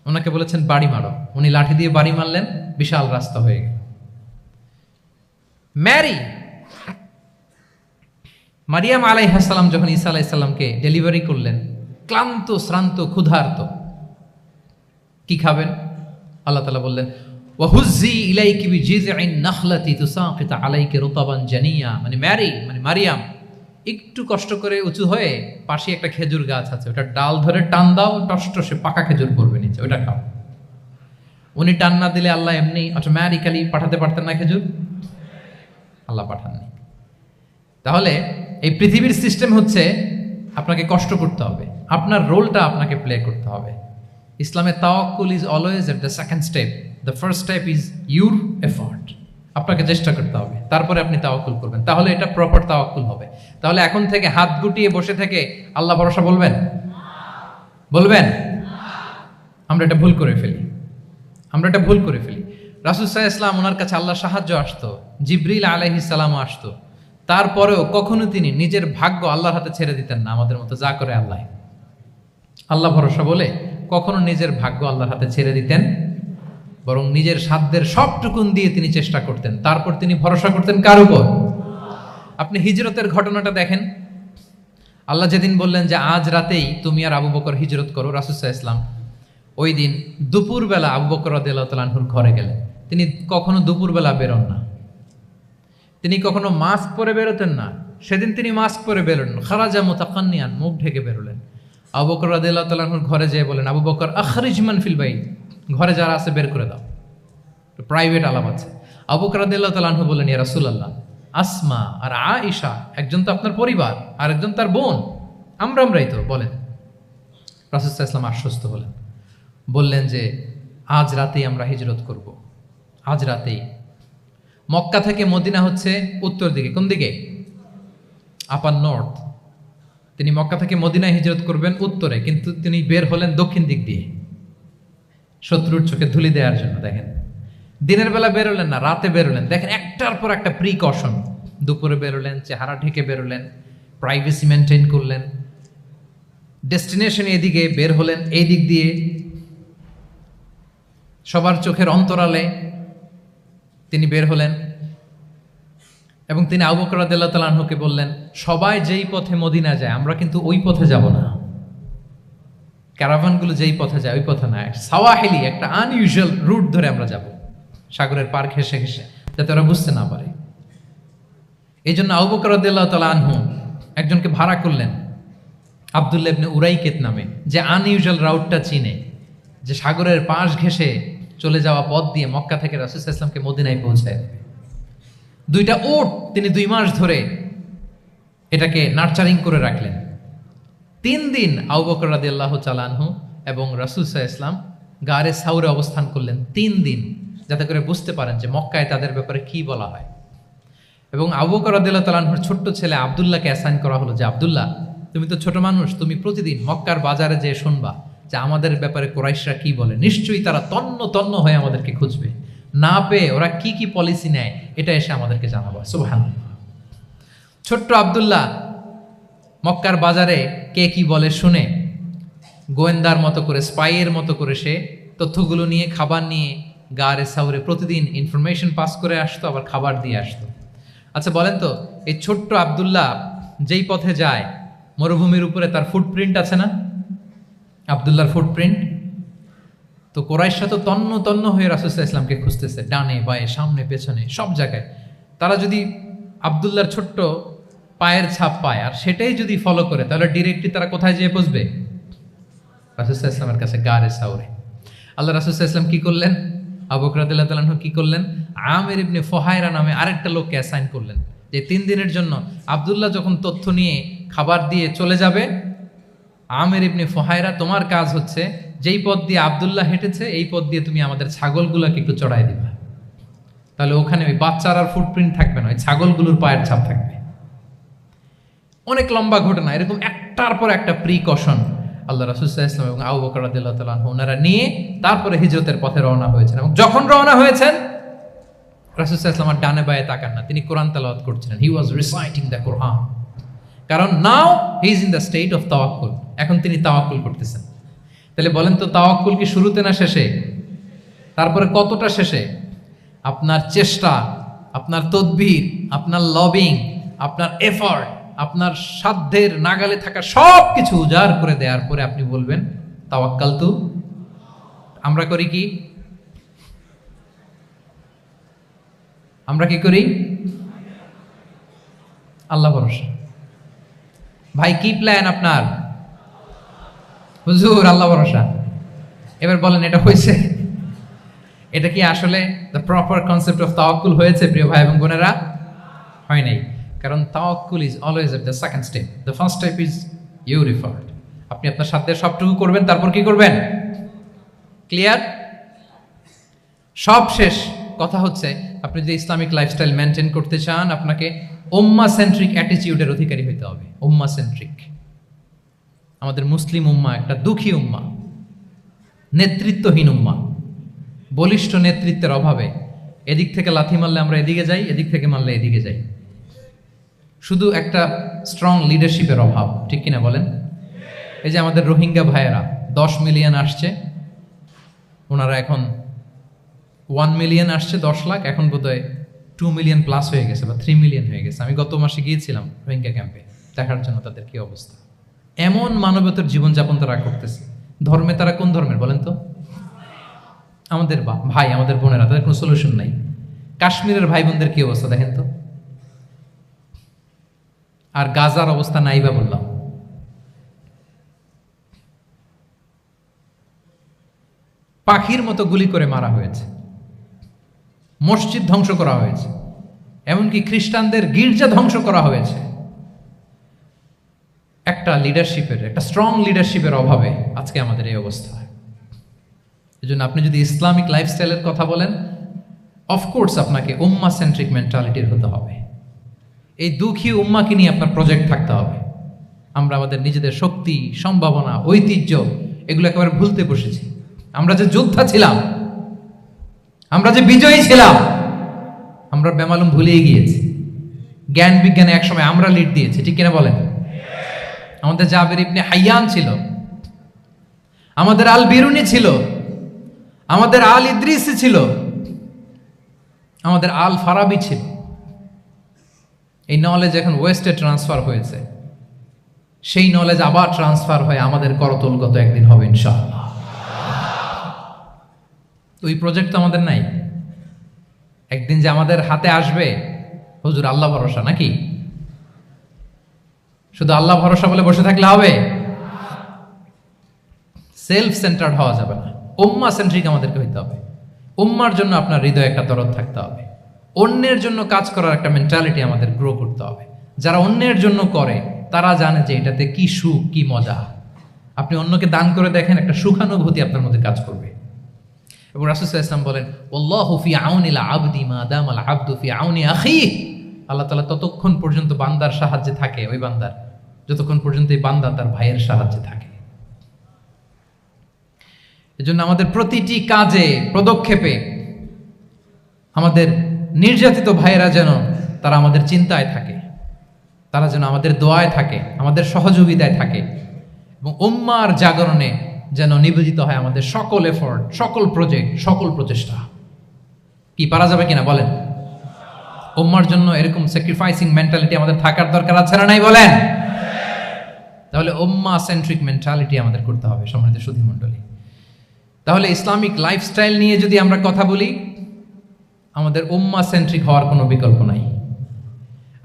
ওনাকে বলেছেন বাড়ি মারো, উনি লাঠি দিয়ে বাড়ি মারলেন, বিশাল রাস্তা হয়ে গেল। মারিয়াম আলাইহিস সালাম যখন ঈসা আলাইহিস সালামকে ডেলিভারি করলেন, ক্লান্ত শ্রান্ত ক্ষুধার্ত, কি খাবেন? আল্লাহ তাআলা বললেন ওয়াহুজ্জি ইলাইকি বিজিযইন নাখলাতি তুসাকিত আলাইকি রুতাবান জানিয়া, মানে মারিয়াম একটু কষ্ট করে উঁচু হয়ে পাশে একটা খেজুর গাছ আছে, ওটা ডাল ধরে টান দাও, টসটসে পাকা খেজুর পড়বে নিচে, ওটা খাও। উনি টান না দিলে আল্লাহ এমনি অটোমেটিক্যালি পাঠাতে পারতেন না খেজুর? আল্লাহ পাঠাননি। তাহলে এই পৃথিবীর সিস্টেম হচ্ছে আপনাকে কষ্ট করতে হবে, আপনার রোলটা আপনাকে প্লে করতে হবে। ইসলামে tawakkul is always at the second step, the first step is your effort. আপনাকে চেষ্টা করতে হবে, তারপরে আপনি তাওয়াক্কুল করবেন, তাহলে এটা প্রপার তাওয়াক্কুল হবে। তাহলে এখন থেকে হাত গুটিয়ে বসে থেকে আল্লাহ ভরসা বলবেন? আমরা এটা ভুল করে ফেলি। রাসূল সাল্লাল্লাহু আলাইহি ওয়াসাল্লাম, ওনার কাছে আল্লাহর সাহায্য আসতো, জিবরিল আলাইহিস সালামও আসতো, তারপরেও কখনো তিনি নিজের ভাগ্য আল্লাহর হাতে ছেড়ে দিতেন না। আমাদের মতো যা করে আল্লাহ ভরসা বলে কখনো নিজের ভাগ্য আল্লাহর হাতে ছেড়ে দিতেন, বরং নিজের সাধ্যের সবটুকুন দিয়ে তিনি চেষ্টা করতেন। তারপর তিনি ভরসা করতেন কার উপর? আপনি হিজরতের ঘটনাটা দেখেন। আল্লাহ যেদিন বললেন যে আজ রাতেই তুমি আর আবু বকর হিজরত করো, রাসূল সাল্লাল্লাহু আলাইহি ওয়াসাল্লাম ওই দিন দুপুরবেলা আবু বকর রাদিয়াল্লাহু তাআলা আনহুর ঘরে গেলেন। তিনি কখনো দুপুরবেলা বেরোন না, তিনি কখনো মাস্ক পরে বেরোতেন না। সেদিন তিনি মাস্ক পরে বেরোলেন, খারাজা মুতাকান্নিয়ান, মুখ ঢেকে বেরোলেন। আবু বকর রাদিয়াল্লাহু তাআলা আনহুর ঘরে যেয়ে বলেন, আবু বকর আখরিজ মান ফিল বাইত, ঘরে যারা আছে বের করে দাও, প্রাইভেট আলাপ আছে। আবু বকর রাদিয়াল্লাহু তাআলা আনহু বললেন, ইয়া রাসূলুল্লাহ, আসমা আর আয়েশা একজন তো আপনার পরিবার আর একজন তার বোন, আমরাই তো, বলেন। রাসূল সাল্লাল্লাহু আলাইহি ওয়াসাল্লাম আশ্বস্ত হলেন, বললেন যে আজ রাতেই আমরা হিজরত করব, আজ রাতেই। মক্কা থেকে মদিনা হচ্ছে উত্তর দিকে, কোন দিকে? আপার নর্থ। তিনি মক্কা থেকে মদিনায় হিজরত করবেন উত্তরে, কিন্তু তিনি বের হলেন দক্ষিণ দিক দিয়ে, শত্রুর চোখে ধুলি দেওয়ার জন্য। দেখেন, দিনের বেলা বেরোলেন না, রাতে বেরোলেন। দেখেন, একটার পর একটা প্রিকশন। দুপুরে বেরোলেন, চেহারা ঢেকে বেরোলেন, প্রাইভেসি মেনটেন করলেন। ডেস্টিনেশন এদিকে, বের হলেন এই দিক দিয়ে, সবার চোখের অন্তরালে তিনি বের হলেন। এবং তিনি আবু বকর রাদিয়াল্লাহু তাআলা আনহুকে বললেন, সবাই যেই পথে মদিনা যায় আমরা কিন্তু ওই পথে যাব না, ক্যারাভানগুলো যেই পথে যায় ওই পথে না, সাওয়াহিলি একটা আনইউজুয়াল রুট ধরে আমরা যাব, সাগরের পার ঘেঁষে ঘেঁষে, যাতে ওরা বুঝতে না পারে। এই জন্য আবু বকর রাদিয়াল্লাহু তাআলা আনহু একজনকে ভাড়া করলেন, আব্দুল্লাহ ইবনে উরাইকেত নামে, যে আনইউজুয়াল রাউটটা চিনে, যে সাগরের পাশ ঘেঁষে চলে যাওয়া পথ দিয়ে মক্কা থেকে রাসূল সাল্লাল্লাহু আলাইহি ওয়াসাল্লামকে মদিনায় পৌঁছায়। দুইটা উট তিনি 2 মাস ধরে এটাকে নার্চারিং করে রাখলেন। 3 দিন আবু বকর রাদিয়াল্লাহু তাআলা আনহু এবং রাসূল সাল্লাল্লাহু আলাইহি ওয়াসাল্লাম গারে সাউরে অবস্থান করলেন 3 দিন, যাতে করে বুঝতে পারেন যে মক্কায় তাদের ব্যাপারে কি বলা হয়। এবং আবু বকর রাদিয়াল্লাহু তাআলা আনহুর ছোট্ট ছেলে আব্দুল্লাহকে অ্যাসাইন করা হলো যে আব্দুল্লাহ, তুমি তো ছোট মানুষ, তুমি প্রতিদিন মক্কার বাজারে যেয়ে শুনবা যে আমাদের ব্যাপারে কুরাইশরা কি বলে। নিশ্চয়ই তারা তন্ন তন্ন হয়ে আমাদেরকে খুঁজবে, না পেয়ে ওরা কি কি পলিসি নেয় এটা এসে আমাদেরকে জানাবো। সুবহানাল্লাহ। ছোট্ট আব্দুল্লাহ মক্কার বাজারে কে কি বলে শুনে গোয়েন্দার মতো করে, স্পাইয়ের মতো করে সে তথ্যগুলো নিয়ে, খাবার নিয়ে গারে সাউরে প্রতিদিন ইনফরমেশন পাস করে আসতো, আবার খাবার দিয়ে আসতো। আচ্ছা বলেন তো, এই ছোট্ট আব্দুল্লাহ যেই পথে যায় মরুভূমির উপরে তার ফুটপ্রিন্ট আছে না, আব্দুল্লাহর ফুটপ্রিন্ট। তো কোরাইশরা তো তন্ন তন্ন হয়ে রাসূল সাল্লাল্লাহু আলাইহি ওয়াসাল্লামকে খুঁজতেছে, ডানে বাঁয়ে সামনে পেছনে সব জায়গায়। তারা যদি আব্দুল্লাহর ছোট্ট পায়ের ছাপ পায় আর সেটাই যদি ফলো করে, তাহলে ডিরেক্টলি তারা কোথায় যেয়ে পৌঁছবে? রাসূল সাল্লাল্লাহু আলাইহি ওয়াসাল্লামের কাছে, গারে সাউরে। আল্লাহ রাসূল সাল্লাল্লাহু আলাইহি ওয়াসাল্লাম কি করলেন? আবু বকর রাদিয়াল্লাহু তাআলা আনহু কি করলেন? আমির ইবনে ফুহায়রা নামে আরেকটা লোককে অ্যাসাইন করলেন যে 3 দিনের জন্য আব্দুল্লাহ যখন তথ্য নিয়ে খাবার দিয়ে চলে যাবে, আমির ইবনে ফুহায়রা, তোমার কাজ হচ্ছে যেই পথ দিয়ে আব্দুল্লাহ হেঁটেছে এই পথ দিয়ে তুমি আমাদের ছাগলগুলোকে একটু চড়াই দিবা। তাহলে ওখানে ওই বাচ্চার আর ফুটপ্রিন্ট থাকবে না, ওই ছাগলগুলোর পায়ের ছাপ থাকবে। অনেক লম্বা ঘটনা, এরকম একটার পর একটা প্রিকশন আল্লাহ রাসূল সাল্লাল্লাহু আলাইহি ওয়াসাল্লাম এবং আবু বকর রাদিয়াল্লাহু তাআলা আনহু ওনারা নিয়ে তারপরে হিজরতের পথে রওনা হয়েছেন। এবং যখন রওনা হয়েছেন রাসূল সাল্লাল্লাহু আলাইহি ওয়াসাল্লাম ডানে বাঁয়ে তাকান না, তিনি কোরআন তেলাওয়াত করছিলেন। হি ওয়াজ রিসাইটিং দ্য কোরআন, কারণ now he is in the state of tawakkul. এখন তিনি তাওয়াক্কুল করতেছেন। তাহলে বলেন তো, তাওয়াক্কুল কি শুরুতে না শেষে? তারপরে কতটা শেষে? আপনার চেষ্টা, আপনার তদবির, আপনার লবিং, আপনার এফর্ট, আপনার সাধ্যের নাগালে থাকা সব কিছু উজাড় করে দেওয়ার পরে আপনি বলবেন তাওয়াক্কালতু। আমরা করি কি? আমরা কি করি? আল্লাহ ভরসা। ভাই কি প্ল্যান আপনার? হুজুর আল্লাহ ভরসা। এবার বলেন, এটা হয়েছে? এটা কি আসলে দ্য প্রপার কনসেপ্ট অফ তাওয়াক্কুল হয়েছে প্রিয় ভাই এবং বোনেরা? হয় নাই। কারণ তাওয়াক্কুল is always at the second step, the first step is you referred. আপনি আপনার সাধ্যের সবটুকু করবেন, তারপর কি করবেন? ক্লিয়ার? সব শেষ। কথা হচ্ছে, আপনি যদি ইসলামিক লাইফস্টাইল মেনটেন করতে চান, আপনাকে উম্মাহ সেন্ট্রিক অ্যাটিটিউডের অধিকারী হইতে হবে। উম্মাহ সেন্ট্রিক। আমাদের মুসলিম উম্মাহ একটা দুঃখী উম্মাহ, নেতৃত্বহীন উম্মাহ, বলিষ্ঠ নেতৃত্বের অভাবে এদিক থেকে লাথি মারলে আমরা এদিকে যাই, এদিক থেকে মারলে এদিকে যাই। শুধু একটা স্ট্রং লিডারশিপের অভাব, ঠিক কিনা বলেন? এই যে আমাদের রোহিঙ্গা ভাইয়েরা 10 মিলিয়ন আসছে, ওনারা এখন 1 মিলিয়ন আসছে, 10 লাখ, এখন বোধহয় 2 মিলিয়ন প্লাস হয়ে গেছে বা 3 মিলিয়ন হয়ে গেছে। আমি গত মাসে গিয়েছিলাম রোহিঙ্গা ক্যাম্পে দেখার জন্য তাদের কি অবস্থা। এমন মানবতার জীবনযাপন তারা করতেছে। ধর্মে তারা কোন ধর্মের বলেন তো? আমাদের ভাই, আমাদের বোনেরা, তাদের কোনো সলিউশন নাই। কাশ্মীরের ভাই বোনদের কি অবস্থা দেখেন তো। আর গাজার অবস্থা নাই বা বললাম। পাখির মতো গুলি করে মারা হয়েছে, মসজিদ ধ্বংস করা হয়েছে, এমনকি খ্রিস্টানদের গির্জা ধ্বংস করা হয়েছে। একটা লিডারশিপের, একটা স্ট্রং লিডারশিপের অভাবে আজকে আমাদের এই অবস্থা। এই জন্য আপনি যদি ইসলামিক লাইফস্টাইলের কথা বলেন, অফকোর্স আপনাকে উম্মাহ সেন্ট্রিক মেন্টালিটির হতে হবে। এই দুঃখী উম্মাকে নিয়ে আপনার প্রজেক্ট থাকতে হবে। আমরা আমাদের নিজেদের শক্তি, সম্ভাবনা, ঐতিহ্য এগুলো একেবারে ভুলতে বসেছি। আমরা যে যোদ্ধা ছিলাম, আমরা যে বিজয়ী ছিলাম, আমরা বেমালুম ভুলিয়ে গিয়েছি। জ্ঞান বিজ্ঞানে একসময় আমরা লিড দিয়েছি, ঠিক কিনা বলেন? আমাদের জাবের ইবনে হাইয়ান ছিল, আমাদের আল বিরুনি ছিল, আমাদের আল ইদ্রিসি ছিল, আমাদের আল ফারাবি ছিল। এই নলেজ এখন ওয়েস্টে ট্রান্সফার হয়েছে, সেই নলেজ আবার ট্রান্সফার হয়ে আমাদের করতলগত একদিন হবে ইনশাআল্লাহ। ওই প্রজেক্ট তো আমাদের নাই। একদিন যে আমাদের হাতে আসবে, হুজুর আল্লাহ ভরসা নাকি? শুধু আল্লাহ ভরসা বলে বসে থাকলে হবে? সেলফ সেন্টার্ড হওয়া যাবে না, উম্মাহ সেন্ট্রিক আমাদেরকে হইতে হবে। উম্মার জন্য আপনার হৃদয়ে একটা দরদ থাকতে হবে। অন্যের জন্য কাজ করার একটা মেন্টালিটি আমাদের গ্রো করতে হবে। যারা অন্যের জন্য করে তারা জানে যে এটাতে কি সুখ, কি মজা। আপনি অন্যকে দান করে দেখেন, একটা সুখানুভূতি আপনার মধ্যে কাজ করবে। এবং রাসূল সাল্লাল্লাহু আলাইহি ওয়াসাল্লাম বলেন, ওয়াল্লাহু ফি আউনিল আবদি মা দামাল আবদু ফি আউনি আখিহি। আল্লাহ তাআলা ততক্ষণ পর্যন্ত বান্দার সাহায্যে থাকে, ওই বান্দার, যতক্ষণ পর্যন্ত এই বান্দা তার ভাইয়ের সাহায্যে থাকে। এজন্য আমাদের প্রতিটি কাজে, পদক্ষেপে আমাদের নির্যাতিত ভাইয়েরা যেন তারা আমাদের চিন্তায় থাকে, তারা যেন আমাদের দোয়ায় থাকে, আমাদের সহযোগিতায় থাকে, এবং উম্মার জাগরণে যেন নিবেদিত হয় আমাদের সকল এফোর্ট, সকল প্রজেক্ট, সকল প্রচেষ্টা। কি পারা যাবে কিনা বলেন? উম্মার জন্য এরকম স্যাক্রিফাইসিং মেন্টালিটি আমাদের থাকার দরকার আছে না নাই বলেন? তাহলে উম্মা সেন্ট্রিক মেন্টালিটি আমাদের করতে হবে সম্মানিত সুধী মণ্ডলী। তাহলে ইসলামিক লাইফস্টাইল নিয়ে যদি আমরা কথা বলি, আমাদের উম্মা সেন্ট্রিক হওয়ার কোনো বিকল্প নাই।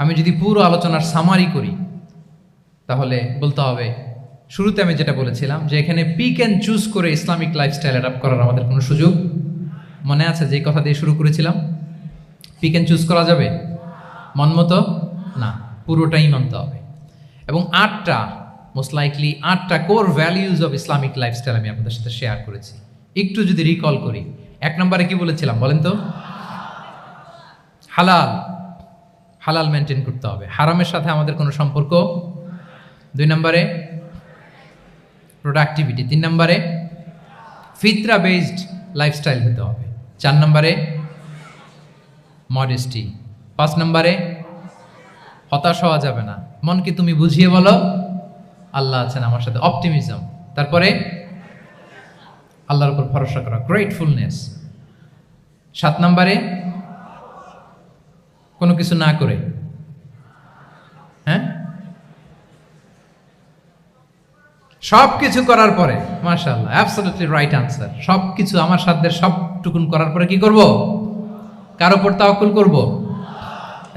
আমি যদি পুরো আলোচনার সামারি করি, তাহলে বলতে হবে, শুরুতে আমি যেটা বলেছিলাম যে এখানে পিক অ্যান্ড চুজ করে ইসলামিক লাইফস্টাইল অ্যাডাপ্ট করার আমাদের কোনো সুযোগ মনে আছে? যে কথা দিয়ে শুরু করেছিলাম, পিক অ্যান্ড চুজ করা যাবে মন মতো না, পুরোটাই মানতে হবে। এবং 8টা মোস্ট লাইকলি 8টা core values of Islamic lifestyle আমি আপনাদের সাথে শেয়ার করেছি। একটু যদি রিকল করি, 1 নম্বরে কি বলেছিলাম বলেন তো? হালাল, হালাল মেনটেন করতে হবে, হারামের সাথে আমাদের কোনো সম্পর্ক। 2 নম্বরে প্রোডাক্টিভিটি। 3 নম্বরে ফিতরা বেসড লাইফস্টাইল হতে হবে। 4 নম্বরে মডেস্টি। 5 নম্বরে হতাশ হওয়া যাবে না, মনকে তুমি বুঝিয়ে বলো আল্লাহ আছেন আমার সাথে, অপটিমিজম। তারপরে আল্লাহর উপর ভরসা করা, গ্রেটফুলনেস। 7 নম্বরে কোনো কিছু না করে, হ্যাঁ, সব কিছু করার পরে, মাশাআল্লাহ, অ্যাবসলিউটলি রাইট আনসার। সব কিছু আমার সাধ্যের সবটুকুন করার পরে কি করব? কার উপর তাওয়াক্কুল করব,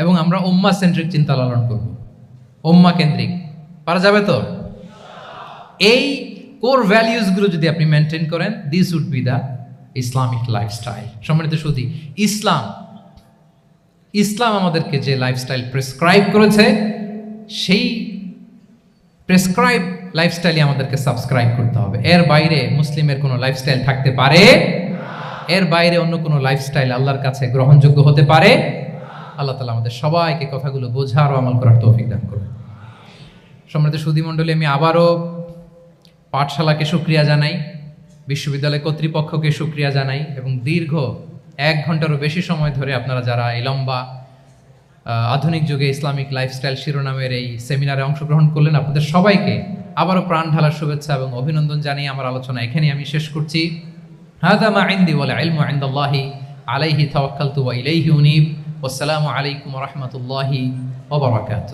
এবং আমরা উম্মাহ সেন্ট্রিক চিন্তা লালন করব, উম্মাহ কেন্দ্রিক। পারা যাবে তো? এই কোর ভ্যালিউজগুলো যদি আপনি মেনটেন করেন, this would be the Islamic lifestyle. সম্মানিত সুধী, ইসলাম আমাদেরকে যে লাইফস্টাইল প্রেসক্রাইব করেছে, সেই প্রেসক্রাইব লাইফস্টাইলই আমাদেরকে সাবস্ক্রাইব করতে হবে। এর বাইরে মুসলিমের কোনো লাইফস্টাইল থাকতে পারে? এর বাইরে অন্য কোনো লাইফস্টাইল আল্লাহর কাছে গ্রহণযোগ্য হতে পারে? আল্লাহ তাআলা আমাদের সবাইকে কথাগুলো বোঝার ও আমল করার তৌফিক দান করুন। সম্মানিত সুধী মণ্ডলী, আমি আবারও পাঠশালাকে শুকরিয়া জানাই, বিশ্ববিদ্যালয় কর্তৃপক্ষকে শুকরিয়া জানাই, এবং দীর্ঘ 1 ঘন্টারও বেশি সময় ধরে আপনারা যারা এই লম্বা আধুনিক যুগে ইসলামিক লাইফস্টাইল শিরোনামের এই সেমিনারে অংশগ্রহণ করলেন, আপনাদের সবাইকে আবারও প্রাণ ঢালার শুভেচ্ছা এবং অভিনন্দন জানিয়ে আমার আলোচনা এখানেই আমি শেষ করছি। হাযা মা ইনদি ওয়াল ইলমু ইনদাল্লাহি আলাইহি তাওয়াক্কালতু ওয়া ইলাইহি উনীব। ওয়াসসালামু আলাইকুম ওয়া রাহমাতুল্লাহি ওয়া বারাকাতুহু।